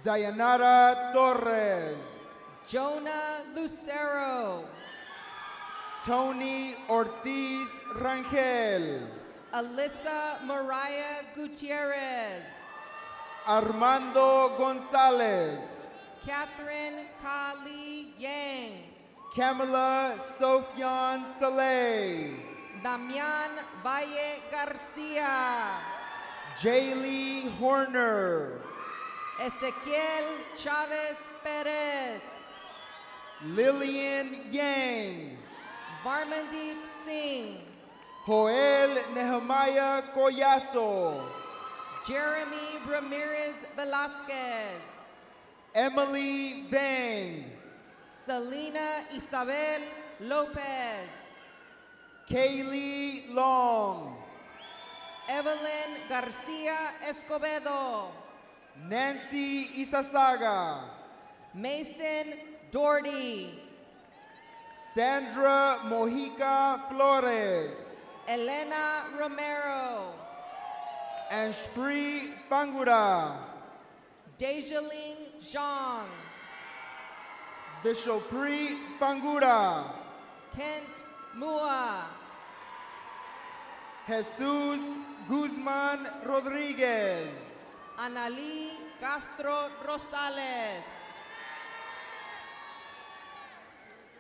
S13: Dayanara Torres.
S5: Jonah Lucero.
S13: Tony Ortiz Rangel.
S5: Alyssa Mariah Gutierrez.
S13: Armando Gonzalez.
S5: Catherine Kali Yang.
S13: Kamala Sofyan Saleh.
S5: Damian Valle Garcia.
S13: Jaylee Horner.
S5: Ezequiel Chavez Perez.
S13: Lillian Yang.
S5: Varmandeep Singh.
S13: Joel Nehemiah Collazo.
S5: Jeremy Ramirez Velasquez.
S13: Emily Bang.
S5: Selena Isabel Lopez.
S13: Kaylee Long.
S5: Evelyn Garcia Escobedo.
S13: Nancy Isasaga.
S5: Mason Doherty.
S13: Sandra Mojica Flores.
S5: Elena Romero.
S13: And Spree Pangura.
S5: Dejaling Zhang.
S13: Bishopri Pangura.
S5: Kent Mua.
S13: Jesus Guzman Rodriguez.
S5: Anali Castro Rosales.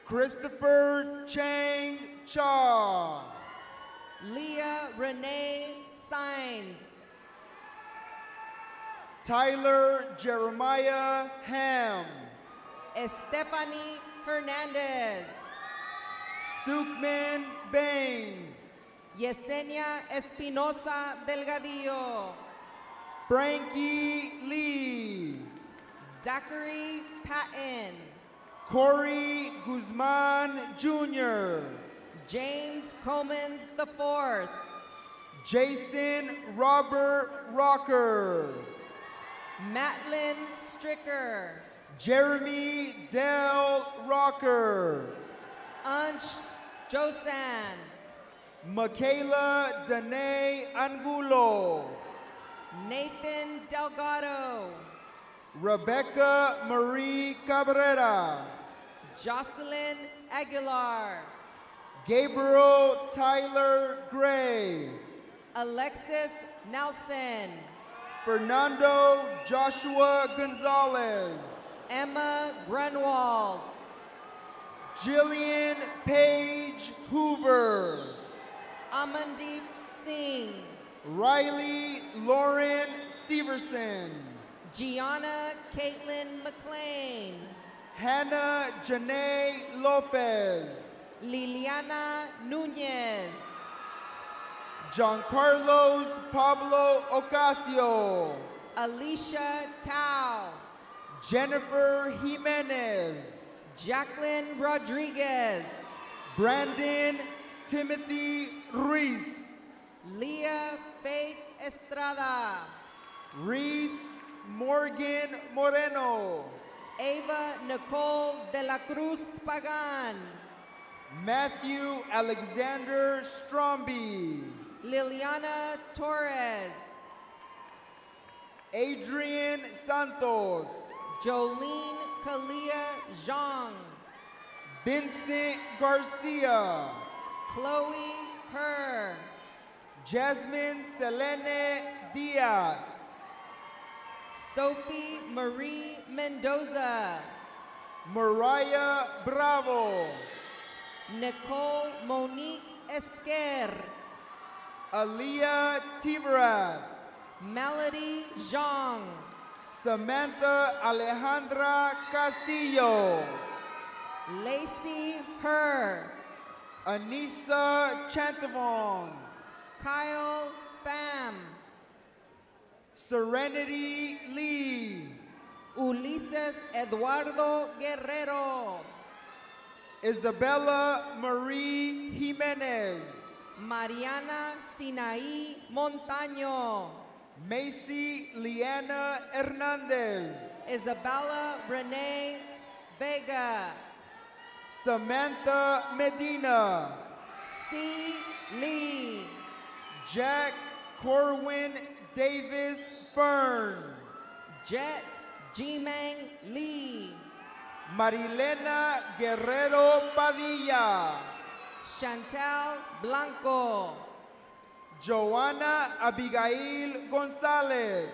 S13: Christopher Chang Cha.
S5: Leah Renee Sainz.
S13: Tyler Jeremiah Ham.
S5: Estefany Hernandez.
S13: Sukman Baines.
S5: Yesenia Espinosa Delgadillo.
S13: Frankie Lee.
S5: Zachary Patton.
S13: Corey Guzman Jr.
S5: James Comans IV.
S13: Jason Robert Rocker.
S5: Matlin Stricker.
S13: Jeremy Del Rocker.
S5: Ansh Josan.
S13: Michaela Danae Angulo.
S5: Nathan Delgado.
S13: Rebecca Marie Cabrera.
S5: Jocelyn Aguilar.
S13: Gabriel Tyler Gray.
S5: Alexis Nelson.
S13: Fernando Joshua Gonzalez.
S5: Emma Grunwald.
S13: Jillian Paige Hoover.
S5: Amandeep Singh.
S13: Riley Lauren Severson.
S5: Gianna Caitlin McLean.
S13: Hannah Janae Lopez.
S5: Liliana Nunez.
S13: Giancarlos Pablo Ocasio.
S5: Alicia Tao.
S13: Jennifer Jimenez.
S5: Jacqueline Rodriguez.
S13: Brandon Timothy Ruiz.
S5: Leah Faith Estrada.
S13: Reese Morgan Moreno.
S5: Ava Nicole de la Cruz Pagan.
S13: Matthew Alexander Stromby.
S5: Liliana Torres.
S13: Adrian Santos.
S5: Jolene Kalia Zhang.
S13: Vincent Garcia,
S5: Chloe Herr,
S13: Jasmine Selene Diaz,
S5: Sophie Marie Mendoza,
S13: Mariah Bravo,
S5: Nicole Monique Esquer,
S13: Aaliyah Tiverath,
S5: Melody Zhang,
S13: Samantha Alejandra Castillo,
S5: Lacey Herr,
S13: Anissa Chantavong,
S5: Kyle Pham,
S13: Serenity Lee,
S5: Ulises Eduardo Guerrero,
S13: Isabella Marie Jimenez,
S5: Mariana Sinaí Montaño,
S13: Macy Liana Hernandez,
S5: Isabella Renee Vega,
S13: Samantha Medina,
S5: C. Lee,
S13: Jack Corwin Davis Fern,
S5: Jet Jimeng Lee,
S13: Marilena Guerrero Padilla,
S5: Chantal Blanco,
S13: Joanna Abigail Gonzalez,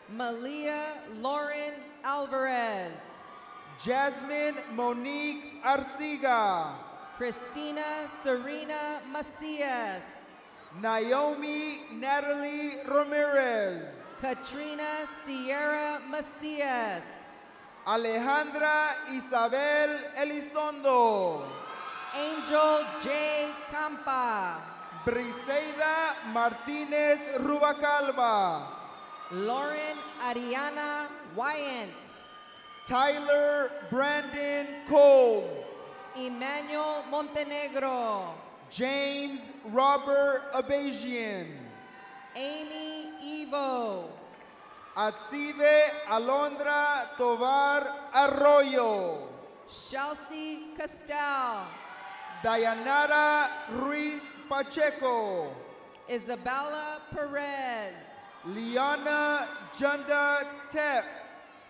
S5: Malia Lauren Alvarez,
S13: Jasmine Monique Arciga,
S5: Christina Serena Macias,
S13: Naomi Natalie Ramirez,
S5: Katrina Sierra Macias,
S13: Alejandra Isabel Elizondo,
S5: Angel J. Campa,
S13: Briseida Martinez Rubacalba,
S5: Lauren Ariana Wyant,
S13: Tyler Brandon Coles,
S5: Emmanuel Montenegro,
S13: James Robert Abajian,
S5: Amy Evo,
S13: Atzive Alondra Tovar Arroyo,
S5: Chelsea Castell,
S13: Dayanara Ruiz Pacheco,
S5: Isabella Perez,
S13: Liana Junda Tep,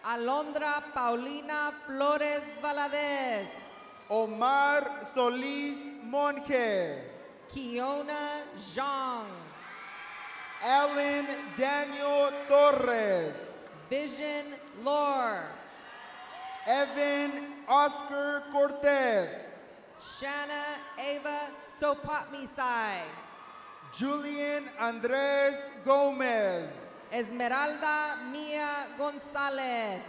S5: Alondra Paulina Flores Valadez,
S13: Omar Solis Monje,
S5: Kiona Zhang,
S13: Alan Daniel Torres,
S5: Vision Lore,
S13: Evan Oscar Cortez,
S5: Shanna Ava Sopatmisai,
S13: Julian Andres Gomez,
S5: Esmeralda Mia Gonzalez,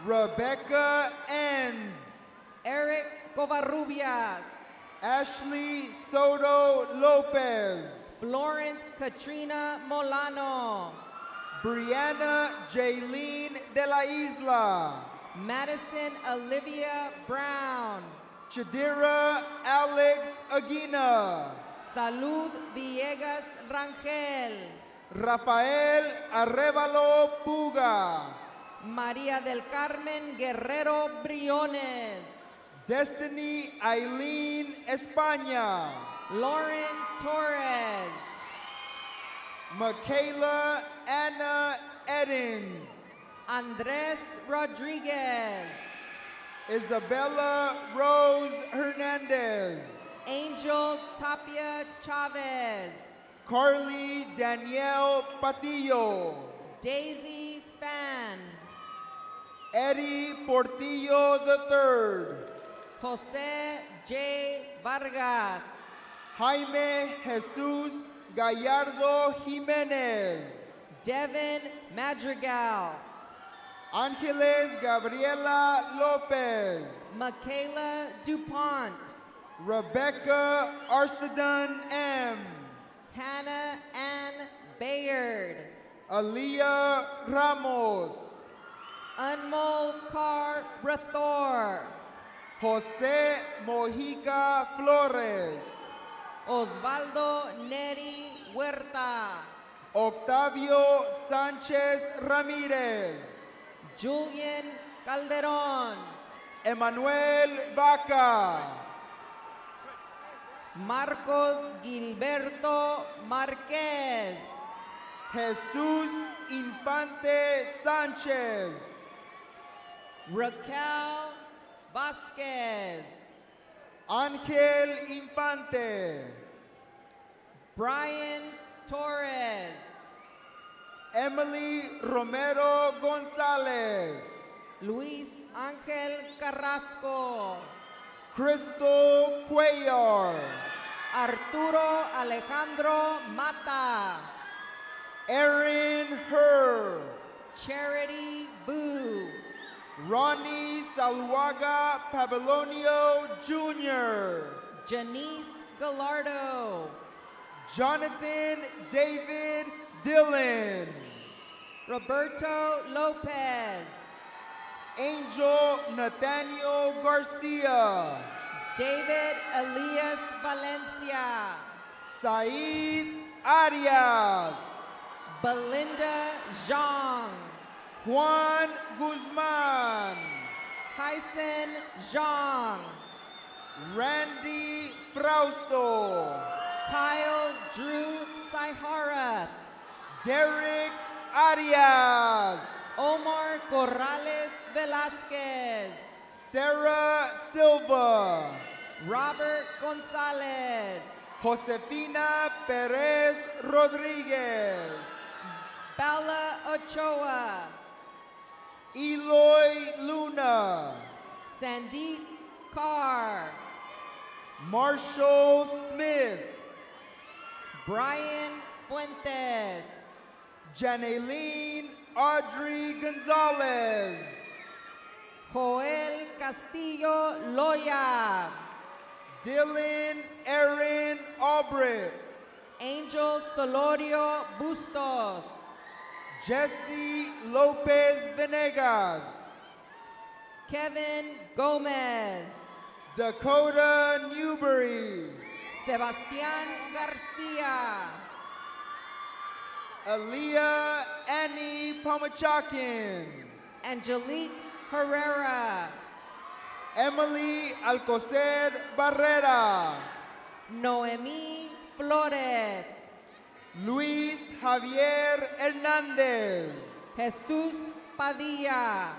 S13: Rebecca Enns,
S5: Eric Covarrubias,
S13: Ashley Soto Lopez,
S5: Florence Katrina Molano,
S13: Brianna Jaylene de la Isla,
S5: Madison Olivia Brown,
S13: Chadira Alex Aguina,
S5: Salud Villegas Rangel,
S13: Rafael Arevalo Puga,
S5: María del Carmen Guerrero Briones,
S13: Destiny Eileen España,
S5: Lauren Torres,
S13: Michaela Anna Edens,
S5: Andres Rodriguez,
S13: Isabella Rose Hernandez,
S5: Angel Tapia Chavez,
S13: Carly Danielle Patillo,
S5: Daisy Fan,
S13: Eddie Portillo III,
S5: Jose J. Vargas,
S13: Jaime Jesus Gallardo Jimenez,
S5: Devin Madrigal,
S13: Angeles Gabriela Lopez,
S5: Michaela DuPont,
S13: Rebecca Arsadan M,
S5: Hannah Ann Bayard,
S13: Aaliyah Ramos,
S5: Anmol Carr Rathor,
S13: Jose Mojica Flores,
S5: Osvaldo Neri Huerta,
S13: Octavio Sánchez Ramírez,
S5: Julian Calderon,
S13: Emanuel Vaca,
S5: Marcos Gilberto Marquez,
S13: Jesús Infante Sánchez,
S5: Raquel Vasquez,
S13: Ángel Infante,
S5: Brian Torres,
S13: Emily Romero Gonzalez,
S5: Luis Ángel Carrasco,
S13: Crystal Cuellar,
S5: Arturo Alejandro Mata,
S13: Erin Herr,
S5: Charity Boo,
S13: Ronnie Salwaga Pabelonio Jr.,
S5: Janice Gallardo,
S13: Jonathan David Dillon,
S5: Roberto Lopez,
S13: Angel Nathaniel Garcia,
S5: David Elias Valencia,
S13: Said Arias,
S5: Belinda Zhang,
S13: Juan Guzman,
S5: Hyson Zhang,
S13: Randy Frausto,
S5: Kyle Drew Saihara,
S13: Derek Arias,
S5: Omar Corrales Velasquez,
S13: Sarah Silva,
S5: Robert Gonzalez,
S13: Josefina Perez Rodriguez,
S5: Bella Ochoa,
S13: Eloy Luna,
S5: Sandeep Carr,
S13: Marshall Smith,
S5: Brian Fuentes,
S13: Janeline Audrey Gonzalez,
S5: Joel Castillo Loya,
S13: Dylan Aaron Albrecht,
S5: Angel Solorio Bustos,
S13: Jesse Lopez Venegas,
S5: Kevin Gomez,
S13: Dakota Newberry,
S5: Sebastián Garcia,
S13: Aaliyah Annie Pamachakin,
S5: Angelique Herrera,
S13: Emily Alcocer Barrera,
S5: Noemí Flores,
S13: Luis Javier Hernández,
S5: Jesús Padilla,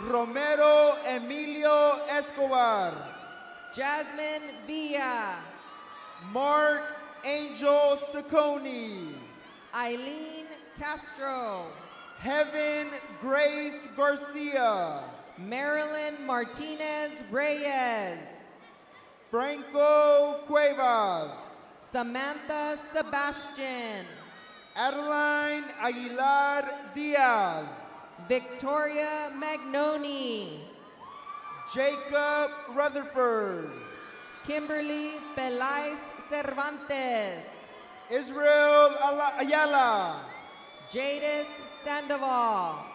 S13: Romero Emilio Escobar,
S5: Jasmine Villa,
S13: Mark Angel Sacconi,
S5: Eileen Castro,
S13: Heaven Grace Garcia,
S5: Marilyn Martinez Reyes,
S13: Franco Cuevas,
S5: Samantha Sebastian,
S13: Adeline Aguilar Diaz,
S5: Victoria Magnoni,
S13: Jacob Rutherford,
S5: Kimberly Pelais Cervantes,
S13: Israel Ayala,
S5: Jadis Sandoval,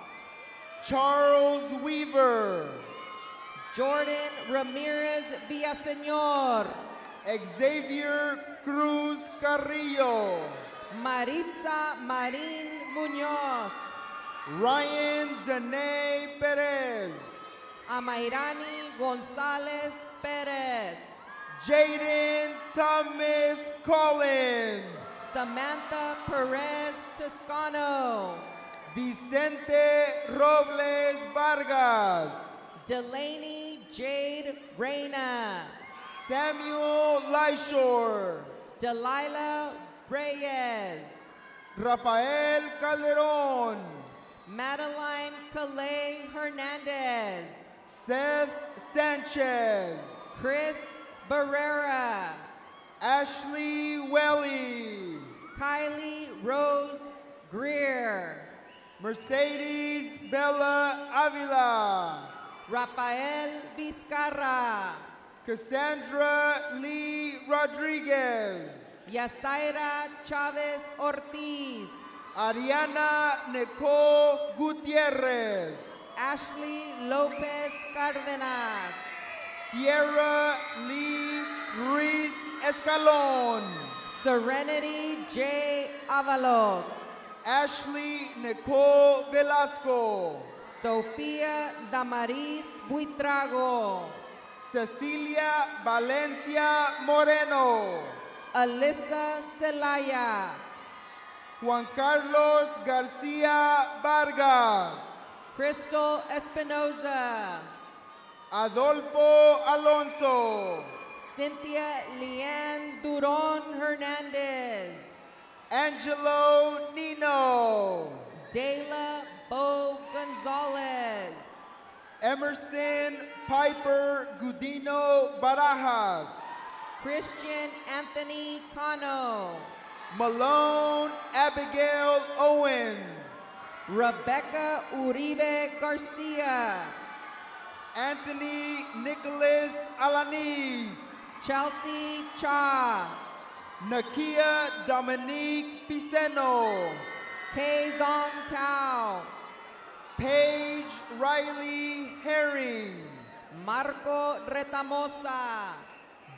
S13: Charles Weaver,
S5: Jordan Ramirez Villaseñor,
S13: Xavier Cruz Carrillo,
S5: Maritza Marín Muñoz,
S13: Ryan Danae Perez,
S5: Amairani González Pérez,
S13: Jaden Thomas Collins,
S5: Samantha Perez Toscano,
S13: Vicente Robles Vargas,
S5: Delaney Jade Reyna,
S13: Samuel Lyshore,
S5: Delilah Reyes,
S13: Rafael Calderon,
S5: Madeline Calais Hernandez,
S13: Seth Sanchez,
S5: Chris Barrera,
S13: Ashley Welly,
S5: Kylie Rose Greer,
S13: Mercedes Bella Avila,
S5: Rafael Vizcarra,
S13: Cassandra Lee Rodriguez,
S5: Yasaira Chavez Ortiz,
S13: Ariana Nicole Gutierrez,
S5: Ashley Lopez Cárdenas,
S13: Sierra Lee Ruiz Escalon,
S5: Serenity J. Avalos,
S13: Ashley Nicole Velasco,
S5: Sofía Damaris Buitrago,
S13: Cecilia Valencia Moreno,
S5: Alyssa Celaya,
S13: Juan Carlos Garcia Vargas,
S5: Crystal Espinoza,
S13: Adolfo Alonso,
S5: Cynthia Leanne Duron Hernandez.
S13: Angelo Nino.
S5: Dayla Bo Gonzalez.
S13: Emerson Piper Gudino Barajas.
S5: Christian Anthony Cano.
S13: Malone Abigail Owens.
S5: Rebecca Uribe Garcia.
S13: Anthony Nicholas Alanis.
S5: Chelsea Cha.
S13: Nakia Dominique Piceno.
S5: Kay Zong Tao.
S13: Paige Riley Herring.
S5: Marco Retamosa.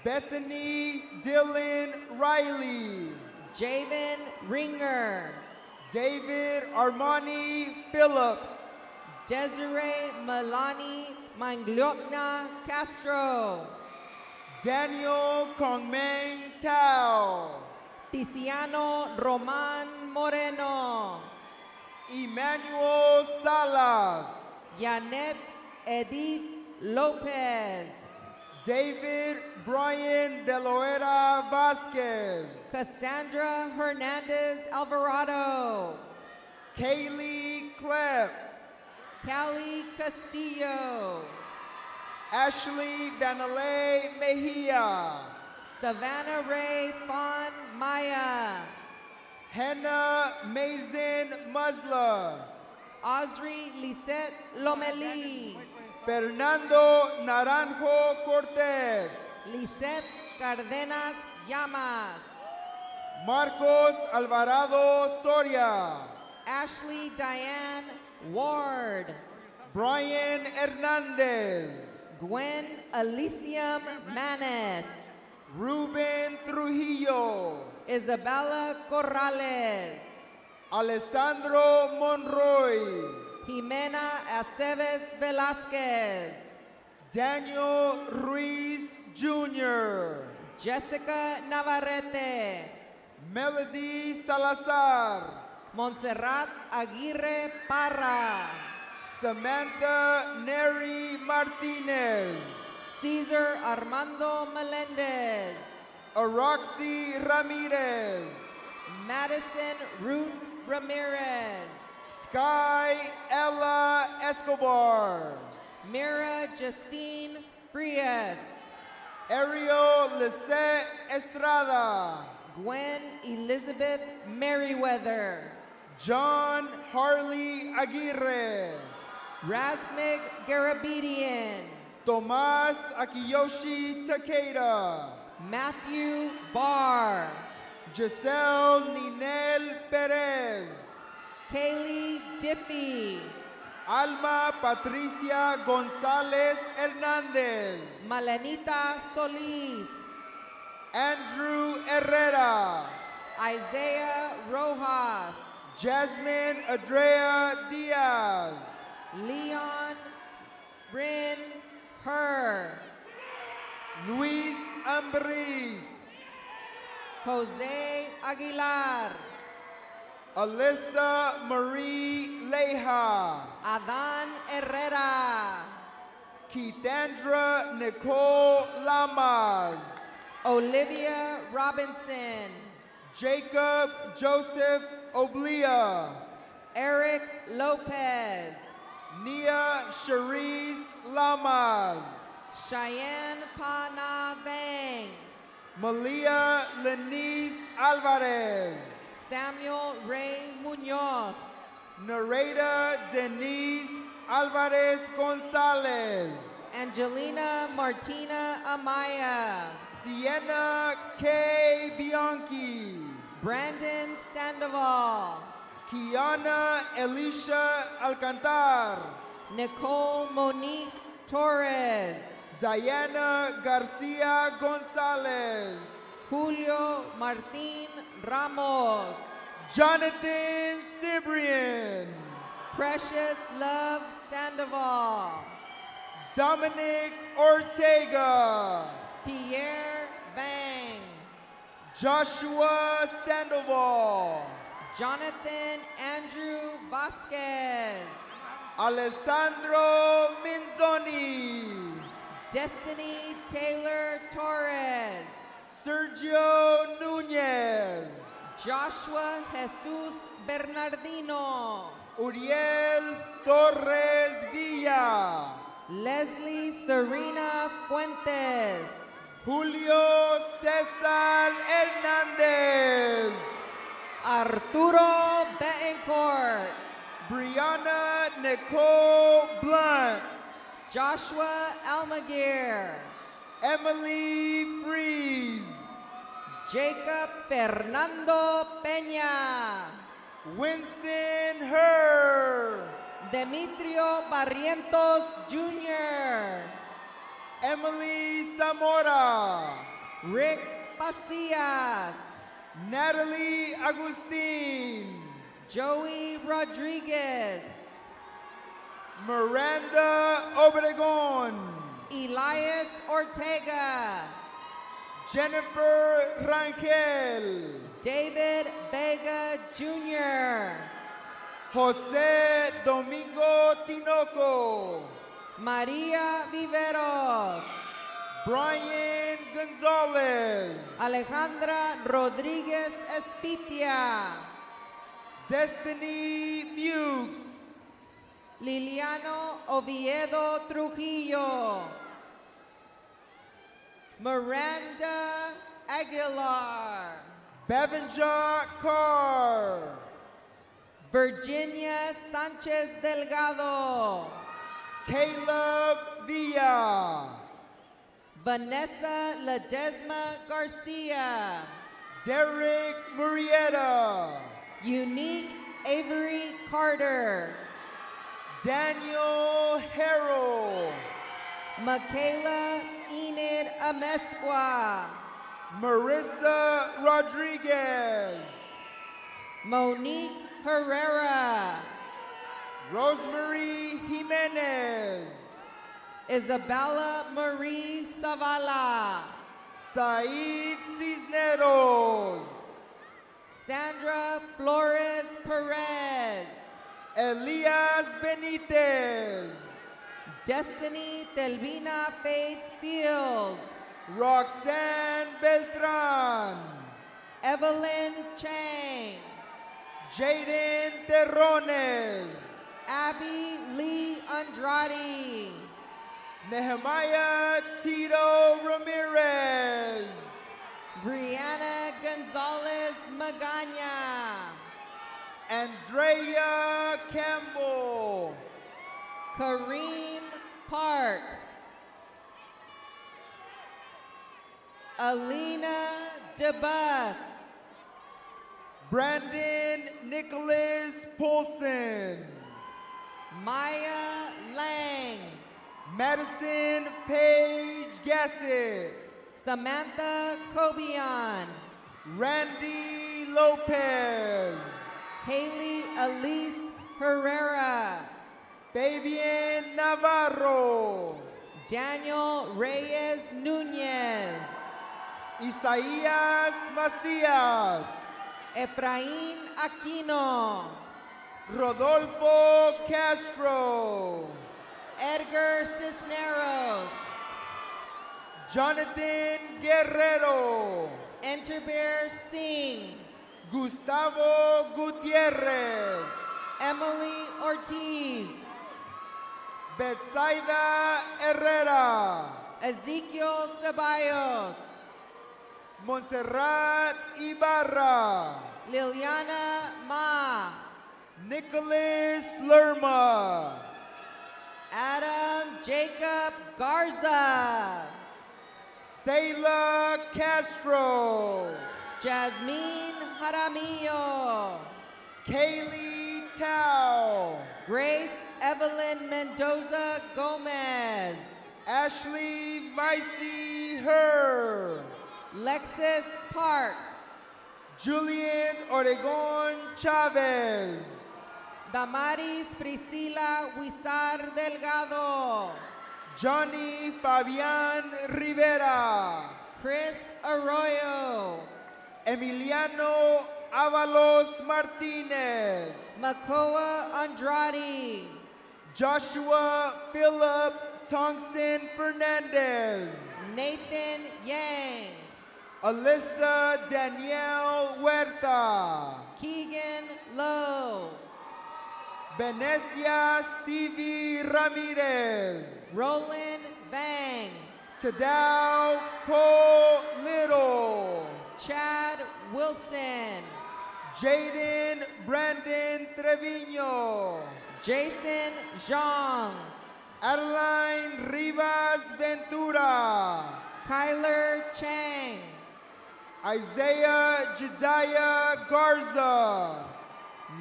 S13: Bethany Dylan Riley.
S5: Javen Ringer.
S13: David Armani Phillips.
S5: Desiree Malani Mangliotna Castro.
S13: Daniel Kongmeng Tao.
S5: Tiziano Roman Moreno.
S13: Emmanuel Salas.
S5: Yanet Edith Lopez.
S13: David Brian De Loera Vasquez.
S5: Cassandra Hernandez Alvarado.
S13: Kaylee Klepp.
S5: Callie Castillo.
S13: Ashley Vanale Mejia.
S5: Savannah Ray Fawn Maya.
S13: Henna Mazen Musla.
S5: Audrey Lisette Lomeli.
S13: Fernando Naranjo Cortez.
S5: Lisette Cardenas Llamas.
S13: Marcos Alvarado Soria.
S5: Ashley Diane Ward.
S13: Brian Hernandez.
S5: Gwen Elysium Manes.
S13: Ruben Trujillo.
S5: Isabella Corrales.
S13: Alessandro Monroy.
S5: Jimena Aceves Velasquez.
S13: Daniel Ruiz Jr.
S5: Jessica Navarrete.
S13: Melody Salazar.
S5: Montserrat Aguirre Parra.
S13: Samantha Neri Martinez.
S5: Cesar Armando Melendez.
S13: Aroxy Ramirez.
S5: Madison Ruth Ramirez.
S13: Sky Ella Escobar.
S5: Mira Justine Frias.
S13: Ariel Lisette Estrada.
S5: Gwen Elizabeth Merriweather.
S13: John Harley Aguirre.
S5: Razmig Garabedian.
S13: Tomas Akiyoshi Takeda.
S5: Matthew Barr.
S13: Giselle Ninel Perez.
S5: Kaylee Diffie.
S13: Alma Patricia Gonzalez Hernandez.
S5: Malenita Solis.
S13: Andrew Herrera.
S5: Isaiah Rojas.
S13: Jasmine Andrea Diaz.
S5: Leon Bryn Her.
S13: Luis Ambris.
S5: Jose Aguilar.
S13: Alyssa Marie Leja.
S5: Adan Herrera.
S13: Kitandra Nicole Lamas.
S5: Olivia Robinson.
S13: Jacob Joseph Oblia.
S5: Eric Lopez.
S13: Nia Cherise Lamas.
S5: Cheyenne Pana Vang.
S13: Malia Lenice Alvarez.
S5: Samuel Ray Munoz.
S13: Nareda Denise Alvarez Gonzalez.
S5: Angelina Martina Amaya.
S13: Sienna K. Bianchi.
S5: Brandon Sandoval.
S13: Kiana Elisha Alcantar.
S5: Nicole Monique Torres.
S13: Diana Garcia Gonzalez.
S5: Julio Martin Ramos.
S13: Jonathan Cibrian.
S5: Precious Love Sandoval.
S13: Dominic Ortega.
S5: Pierre Bang.
S13: Joshua Sandoval.
S5: Jonathan Andrew Vasquez.
S13: Alessandro Minzoni.
S5: Destiny Taylor Torres.
S13: Sergio Nunez.
S5: Joshua Jesus Bernardino.
S13: Uriel Torres Villa.
S5: Leslie Serena Fuentes.
S13: Julio Cesar Hernandez.
S5: Arturo Betancourt.
S13: Brianna Nicole Blunt.
S5: Joshua Almaguer.
S13: Emily Freeze.
S5: Jacob Fernando Peña.
S13: Winston Herr.
S5: Demetrio Barrientos Jr.
S13: Emily Zamora.
S5: Rick Pasillas.
S13: Natalie Agustin.
S5: Joey Rodriguez.
S13: Miranda Obregon.
S5: Elias Ortega.
S13: Jennifer Rangel.
S5: David Vega Jr.
S13: Jose Domingo Tinoco.
S5: Maria Viveros.
S13: Brian Gonzalez.
S5: Alejandra Rodriguez Espitia.
S13: Destiny Mukes.
S5: Liliano Oviedo Trujillo. Miranda Aguilar.
S13: Bevenja Carr.
S5: Virginia Sanchez Delgado.
S13: Caleb Villa.
S5: Vanessa Ledesma Garcia.
S13: Derek Murrieta.
S5: Unique Avery Carter.
S13: Daniel Harrell.
S5: Michaela Enid Amesqua.
S13: Marissa Rodriguez.
S5: Monique Herrera.
S13: Rosemary Jimenez.
S5: Isabella Marie Zavala.
S13: Said Cisneros.
S5: Sandra Flores Perez.
S13: Elias Benitez.
S5: Destiny Telvina Faith Fields.
S13: Roxanne Beltran.
S5: Evelyn Chang.
S13: Jaden Terrones.
S5: Abby Lee Andrade.
S13: Nehemiah Tito Ramirez.
S5: Brianna Gonzalez Magana.
S13: Andrea Campbell.
S5: Kareem Parks. Alina DeBus.
S13: Brandon Nicholas Polson.
S5: Maya Lang.
S13: Madison Page Gassett.
S5: Samantha Cobian.
S13: Randy Lopez.
S5: Haley Elise Herrera.
S13: Fabian Navarro.
S5: Daniel Reyes Nunez.
S13: Isaías Macías.
S5: Efraín Aquino.
S13: Rodolfo Castro.
S5: Edgar Cisneros.
S13: Jonathan Guerrero.
S5: Enterbear Singh.
S13: Gustavo Gutierrez.
S5: Emily Ortiz.
S13: Betsaida Herrera.
S5: Ezekiel Ceballos.
S13: Montserrat Ibarra.
S5: Liliana Ma.
S13: Nicholas Lerma.
S5: Adam Jacob Garza.
S13: Sayla Castro.
S5: Jasmine Jaramillo.
S13: Kaylee Tao.
S5: Grace Evelyn Mendoza Gomez.
S13: Ashley Vicey Herr.
S5: Lexis Park.
S13: Julian Oregon Chavez.
S5: Damaris Priscila Huizar Delgado.
S13: Johnny Fabian Rivera.
S5: Chris Arroyo.
S13: Emiliano Avalos Martinez.
S5: Makoa Andrade.
S13: Joshua Philip Tongson Fernandez.
S5: Nathan Yang.
S13: Alyssa Danielle Huerta.
S5: Keegan Lowe.
S13: Venecia Stevie Ramirez.
S5: Roland Bang.
S13: Tadao Cole Little.
S5: Chad Wilson.
S13: Jaden Brandon Trevino.
S5: Jason Zhang.
S13: Adeline Rivas Ventura.
S5: Kyler Chang.
S13: Isaiah Jediah Garza.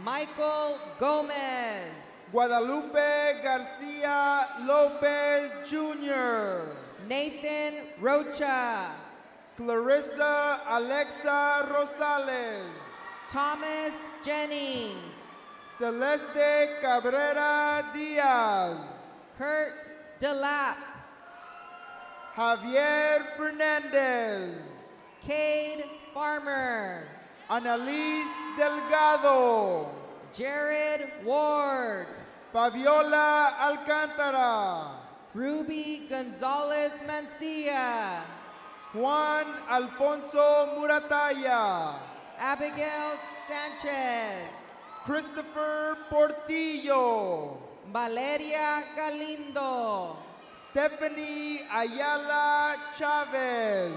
S5: Michael Gomez.
S13: Guadalupe Garcia Lopez Jr.
S5: Nathan Rocha.
S13: Clarissa Alexa Rosales.
S5: Thomas Jennings.
S13: Celeste Cabrera Diaz.
S5: Kurt Delap.
S13: Javier Fernandez.
S5: Cade Farmer.
S13: Annalise Delgado.
S5: Jared Ward.
S13: Fabiola Alcántara.
S5: Ruby Gonzalez Mancia.
S13: Juan Alfonso Murataya.
S5: Abigail Sanchez.
S13: Christopher Portillo.
S5: Valeria Galindo.
S13: Stephanie Ayala Chavez.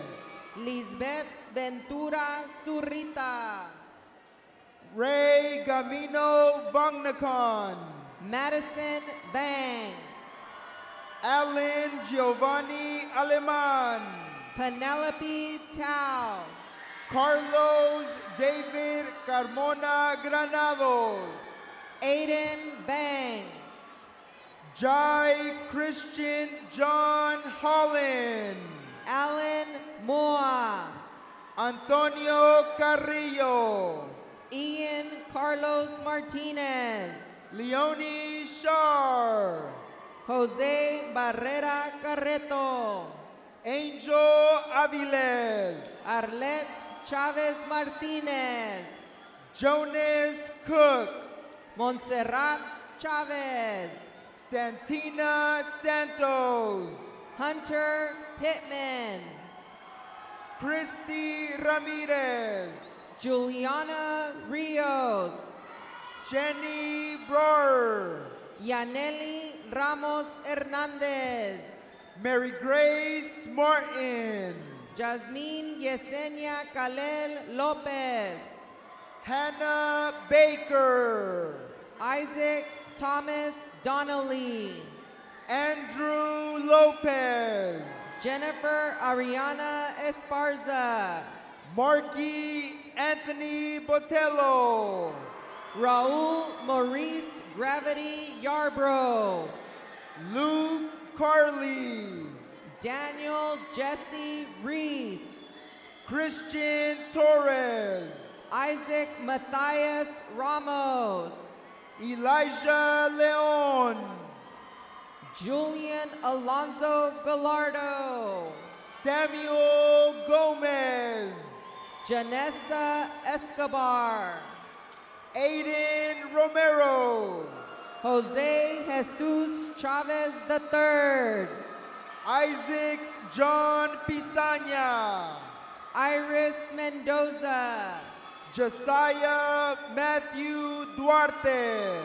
S5: Lisbeth Ventura Zurita.
S13: Ray Gamino Vangnacon.
S5: Madison Bang.
S13: Alan Giovanni Aleman.
S5: Penelope Tao.
S13: Carlos David Carmona Granados.
S5: Aiden Bang.
S13: Jai Christian John Holland.
S5: Alan Moa.
S13: Antonio Carrillo.
S5: Ian Carlos Martinez.
S13: Leonie Shar.
S5: Jose Barrera Carreto.
S13: Angel Aviles.
S5: Arlet Chavez Martinez.
S13: Jonas Cook.
S5: Montserrat Chavez.
S13: Santina Santos.
S5: Hunter Pittman.
S13: Christy Ramirez.
S5: Juliana Rios.
S13: Jenny Brower.
S5: Yaneli Ramos Hernandez.
S13: Mary Grace Martin.
S5: Jasmine Yesenia Kalel Lopez.
S13: Hannah Baker.
S5: Isaac Thomas Donnelly.
S13: Andrew Lopez.
S5: Jennifer Ariana Esparza.
S13: Marky Anthony Botello.
S5: Raul Maurice Gravity Yarbrough.
S13: Luke Carley.
S5: Daniel Jesse Reese.
S13: Christian Torres.
S5: Isaac Matthias Ramos.
S13: Elijah Leon.
S5: Julian Alonso Gallardo.
S13: Samuel Gomez.
S5: Janessa Escobar.
S13: Aiden Romero.
S5: Jose Jesus Chavez III.
S13: Isaac John Pisania.
S5: Iris Mendoza.
S13: Josiah Matthew Duarte.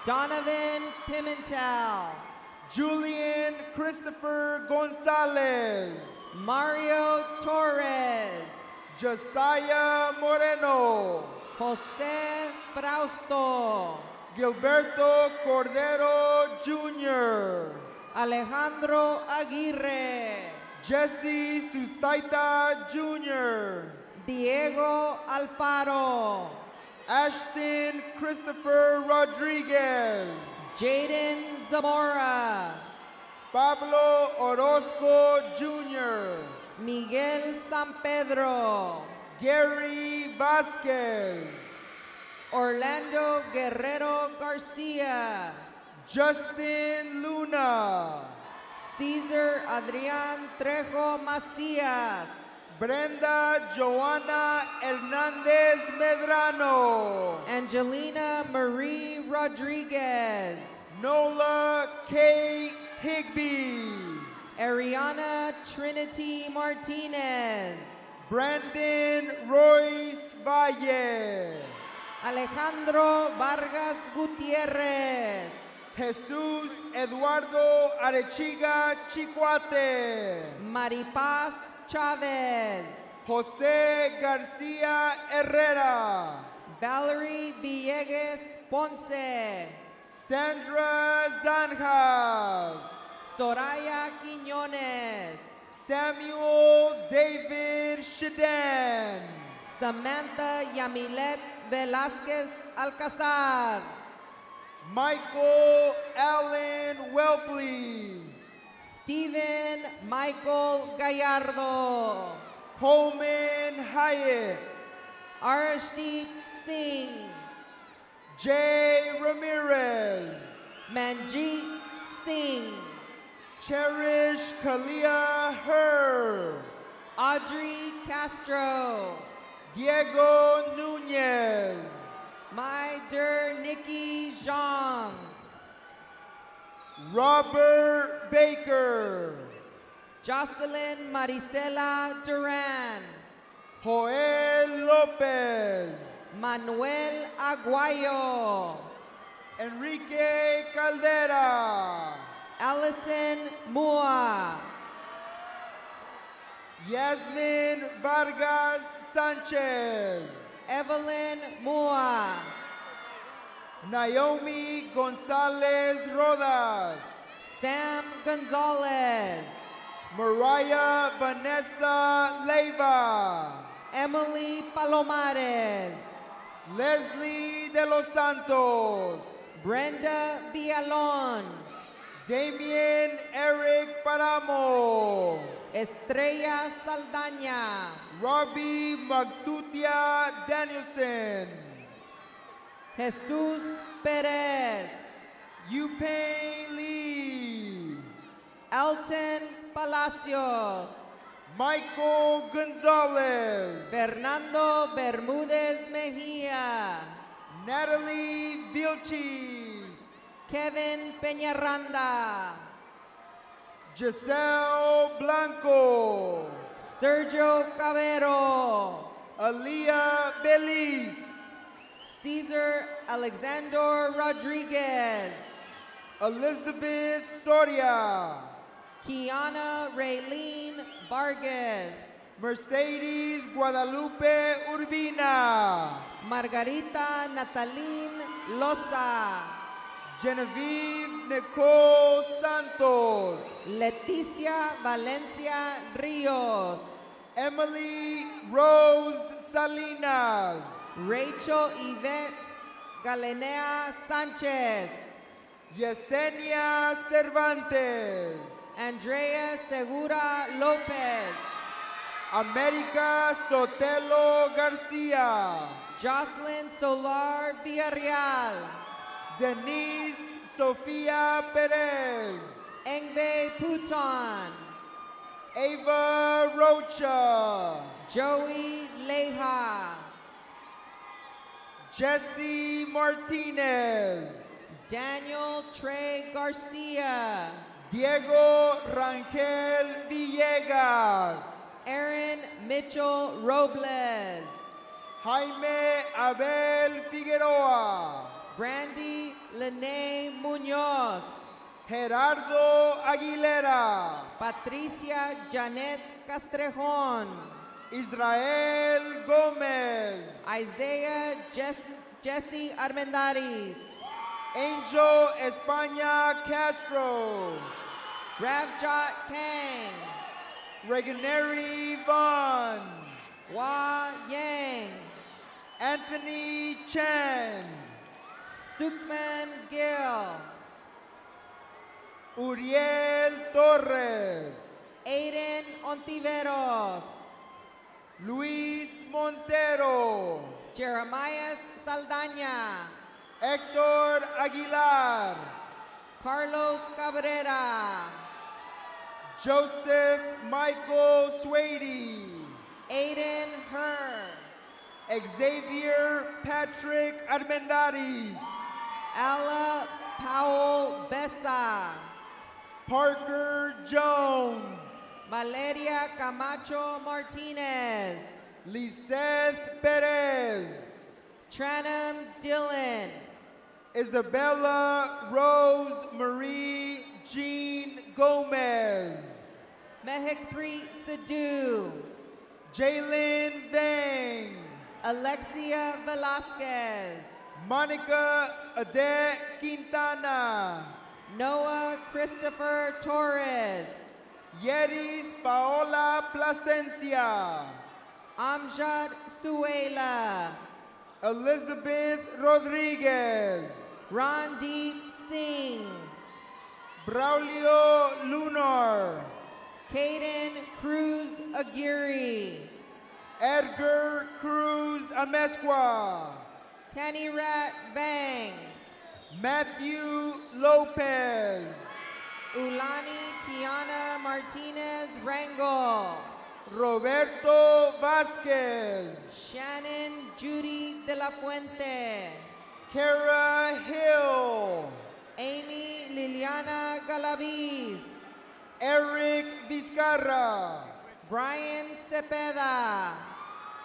S5: Donovan Pimentel.
S13: Julian Christopher Gonzalez.
S5: Mario Torres.
S13: Josiah Moreno.
S5: Jose Frausto.
S13: Gilberto Cordero Jr.
S5: Alejandro Aguirre.
S13: Jesse Sustaita Jr.
S5: Diego Alfaro.
S13: Ashton Christopher Rodriguez.
S5: Jaden Zamora.
S13: Pablo Orozco Jr.
S5: Miguel San Pedro.
S13: Gary Vasquez.
S5: Orlando Guerrero Garcia.
S13: Justin Luna.
S5: Cesar Adrian Trejo Macías.
S13: Brenda Joana Hernandez Medrano.
S5: Angelina Marie Rodriguez.
S13: Nola K. Higby,
S5: Ariana Trinity Martinez,
S13: Brandon Royce Valle,
S5: Alejandro Vargas Gutierrez,
S13: Jesús Eduardo Arechiga Chicuate,
S5: Maripaz Chavez,
S13: José García Herrera,
S5: Valerie Villegas Ponce,
S13: Sandra Zanjas,
S5: Soraya Quiñones,
S13: Samuel David Shadan,
S5: Samantha Yamilet Velázquez Alcazar,
S13: Michael Allen Welpley,
S5: Stephen Michael Gallardo,
S13: Coleman Hyatt,
S5: Arshdeep Singh,
S13: Jay Ramirez,
S5: Manjeet Singh,
S13: Cherish Kalia Her,
S5: Audrey Castro,
S13: Diego Nunez,
S5: My dear Nikki Zhang,
S13: Robert Baker,
S5: Jocelyn Maricela Duran,
S13: Joel Lopez,
S5: Manuel Aguayo,
S13: Enrique Caldera,
S5: Allison Mua,
S13: Yasmin Vargas Sanchez,
S5: Evelyn Mua,
S13: Naomi Gonzalez Rodas,
S5: Sam Gonzalez,
S13: Mariah Vanessa Leiva,
S5: Emily Palomares,
S13: Leslie de los Santos,
S5: Brenda Villalon,
S13: Damien Eric Paramo,
S5: Estrella Saldaña,
S13: Robbie Magtutia Danielson,
S5: Jesus Perez,
S13: Yupain Lee,
S5: Elton Palacios,
S13: Michael Gonzalez,
S5: Fernando Bermúdez Mejía,
S13: Natalie Vilchis,
S5: Kevin Peñaranda,
S13: Giselle Blanco,
S5: Sergio Cabero,
S13: Aaliyah Belize,
S5: Cesar Alexander Rodriguez,
S13: Elizabeth Soria,
S5: Kiana Raylene Vargas,
S13: Mercedes Guadalupe Urbina,
S5: Margarita Nataline Loza,
S13: Genevieve Nicole Santos,
S5: Leticia Valencia Rios,
S13: Emily Rose Salinas,
S5: Rachel Yvette Galenea Sanchez,
S13: Yesenia Cervantes,
S5: Andrea Segura Lopez,
S13: América Sotelo Garcia,
S5: Jocelyn Solar Villarreal,
S13: Denise Sofia Perez,
S5: Engbe Puton,
S13: Ava Rocha,
S5: Joey Leja,
S13: Jesse Martinez,
S5: Daniel Trey Garcia,
S13: Diego Rangel Villegas,
S5: Aaron Mitchell Robles,
S13: Jaime Abel Figueroa,
S5: Brandy Lene Munoz,
S13: Gerardo Aguilera,
S5: Patricia Janet Castrejon,
S13: Israel Gomez,
S5: Isaiah Jesse Armendariz,
S13: Angel España Castro,
S5: Ravjot Kang,
S13: Reganeri Vaughn,
S5: Hua Yang,
S13: Anthony Chan,
S5: Sukman Gill,
S13: Uriel Torres,
S5: Aiden Ontiveros,
S13: Luis Montero,
S5: Jeremiah Saldaña,
S13: Héctor Aguilar,
S5: Carlos Cabrera,
S13: Joseph Michael Swady,
S5: Aiden Her,
S13: Xavier Patrick Armendariz,
S5: Alla Powell Bessa,
S13: Parker Jones.
S5: Valeria Camacho Martinez.
S13: Liseth Perez.
S5: Tranum Dillon.
S13: Isabella Rose Marie Jean Gomez.
S5: Mehikpreet Sidhu.
S13: Jalen Vang.
S5: Alexia Velasquez.
S13: Monica Ade Quintana.
S5: Noah Christopher Torres.
S13: Yeris Paola Plasencia.
S5: Amjad Suela.
S13: Elizabeth Rodriguez.
S5: Randeep Singh.
S13: Braulio Lunar.
S5: Caden Cruz Aguirre.
S13: Edgar Cruz Amesqua.
S5: Kenny Rat Bang.
S13: Matthew Lopez.
S5: Ulani Tiana Martinez Rangel.
S13: Roberto Vasquez.
S5: Shannon Judy De La Fuente.
S13: Kara Hill.
S5: Amy Liliana Galaviz.
S13: Eric Vizcarra.
S5: Brian Cepeda.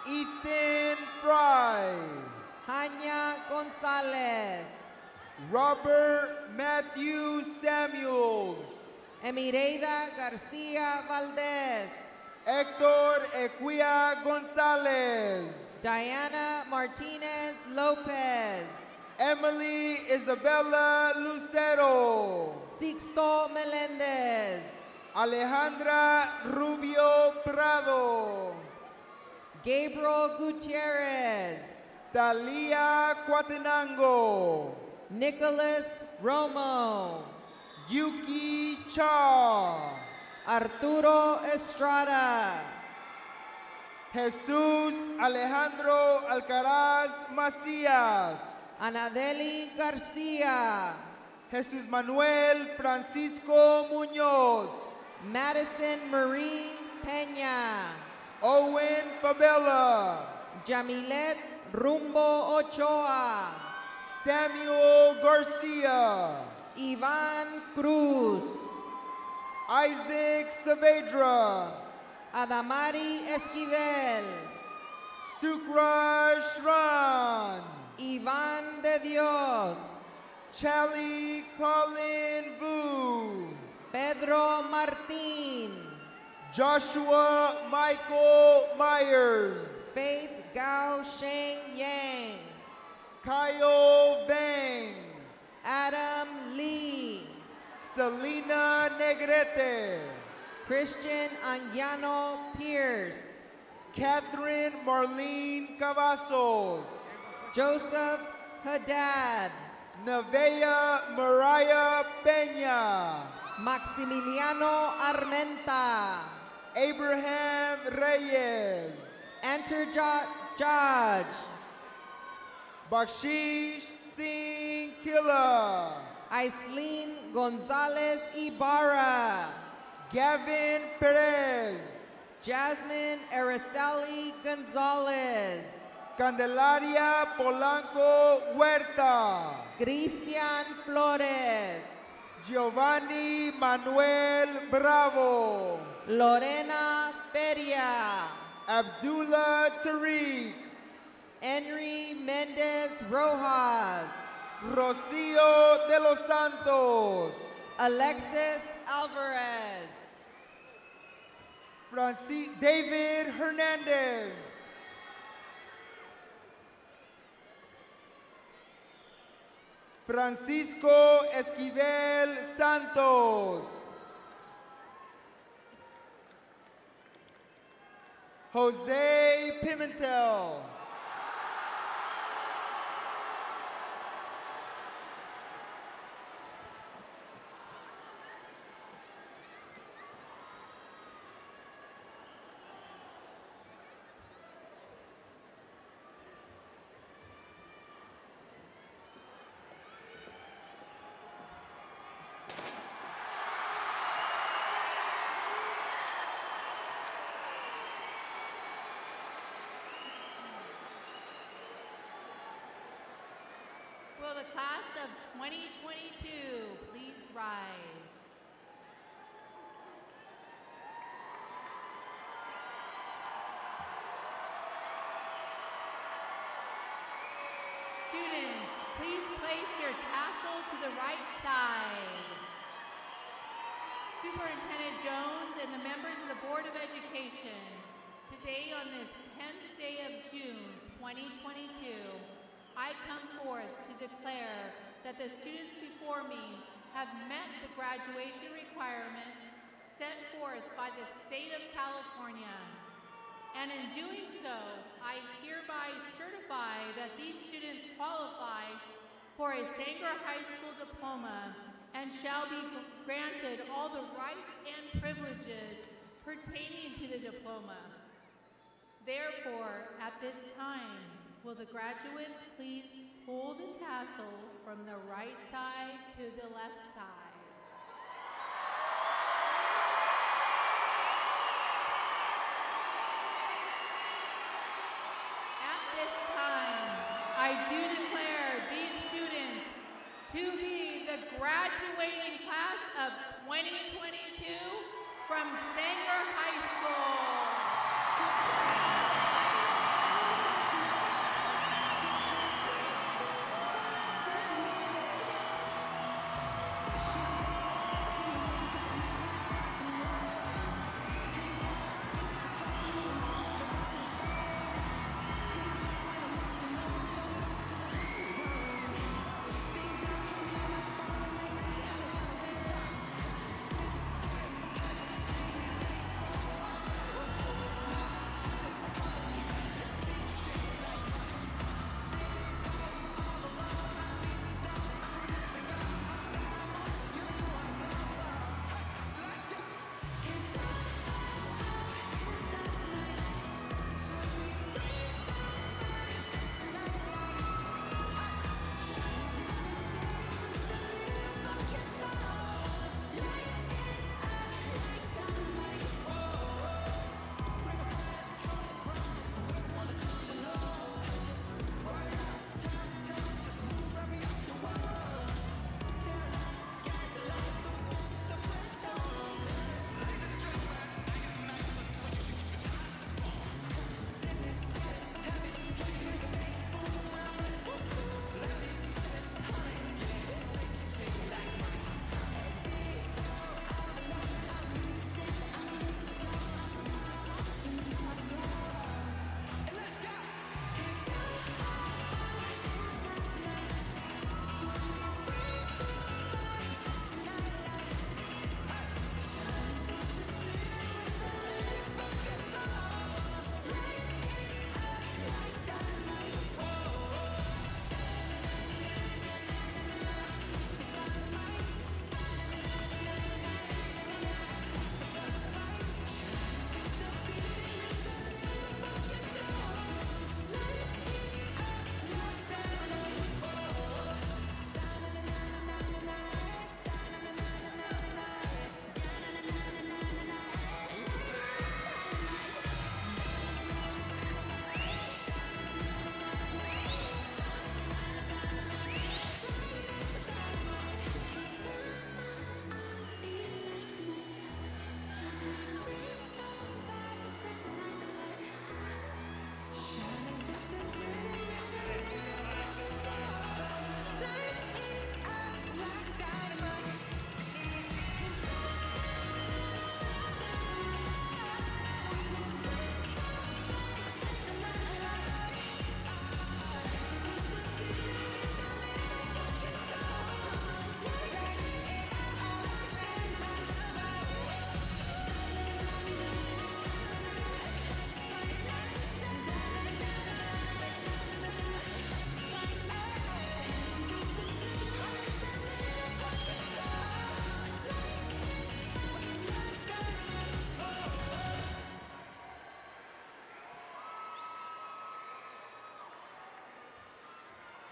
S13: Ethan Fry.
S5: Hanya Gonzalez.
S13: Robert Matthew Samuels.
S5: Emireida Garcia Valdez.
S13: Hector Equia Gonzalez.
S5: Diana Martinez Lopez.
S13: Emily Isabella Lucero.
S5: Sixto Melendez.
S13: Alejandra Rubio Prado.
S5: Gabriel Gutierrez.
S13: Talia Quatenango.
S5: Nicholas Romo.
S13: Yuki Cha.
S5: Arturo Estrada.
S13: Jesus Alejandro Alcaraz Macías.
S5: Anadeli Garcia.
S13: Jesus Manuel Francisco Muñoz.
S5: Madison Marie Peña.
S13: Owen Fabella.
S5: Jamilet Rumbo Ochoa.
S13: Samuel Garcia.
S5: Ivan Cruz.
S13: Isaac Saavedra.
S5: Adamari Esquivel.
S13: Sukra Shran.
S5: Ivan de Dios.
S13: Charlie Colin Vu.
S5: Pedro Martin.
S13: Joshua Michael Myers.
S5: Faith Gao Sheng Yang.
S13: Kyle Bang.
S5: Adam Lee.
S13: Selena Negrete.
S5: Christian Anguiano Pierce.
S13: Catherine Marlene Cavazos.
S5: Joseph Haddad.
S13: Nevaeh Mariah Peña.
S5: Maximiliano Armenta.
S13: Abraham Reyes.
S5: Enterjot Judge.
S13: Bakshish Singh Killa.
S5: Aislinn Gonzalez Ibarra.
S13: Gavin Perez.
S5: Jasmine Araceli Gonzalez.
S13: Candelaria Polanco Huerta.
S5: Cristian Flores.
S13: Giovanni Manuel Bravo.
S5: Lorena Feria.
S13: Abdullah Tariq.
S5: Henry Mendez Rojas.
S13: Rocio de los Santos.
S5: Alexis Alvarez.
S13: David Hernandez. Francisco Esquivel Santos. Jose Pimentel.
S7: Will the class of 2022 please rise? your tassel to the right side. Superintendent Jones and the members of the Board of Education, today on this 10th day of June 2022, I come forth to declare that the students before me have met the graduation requirements set forth by the state of California. And in doing so, I hereby certify that these students qualify for a Sanger High School diploma and shall be granted all the rights and privileges pertaining to the diploma. Therefore, at this time, will the graduates please pull the tassel from the right side to the left side? At this time, I do declare these students to be the graduating class of 2022 from Sanger High School.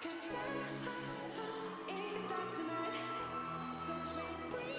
S14: It starts tonight, so let's breathe.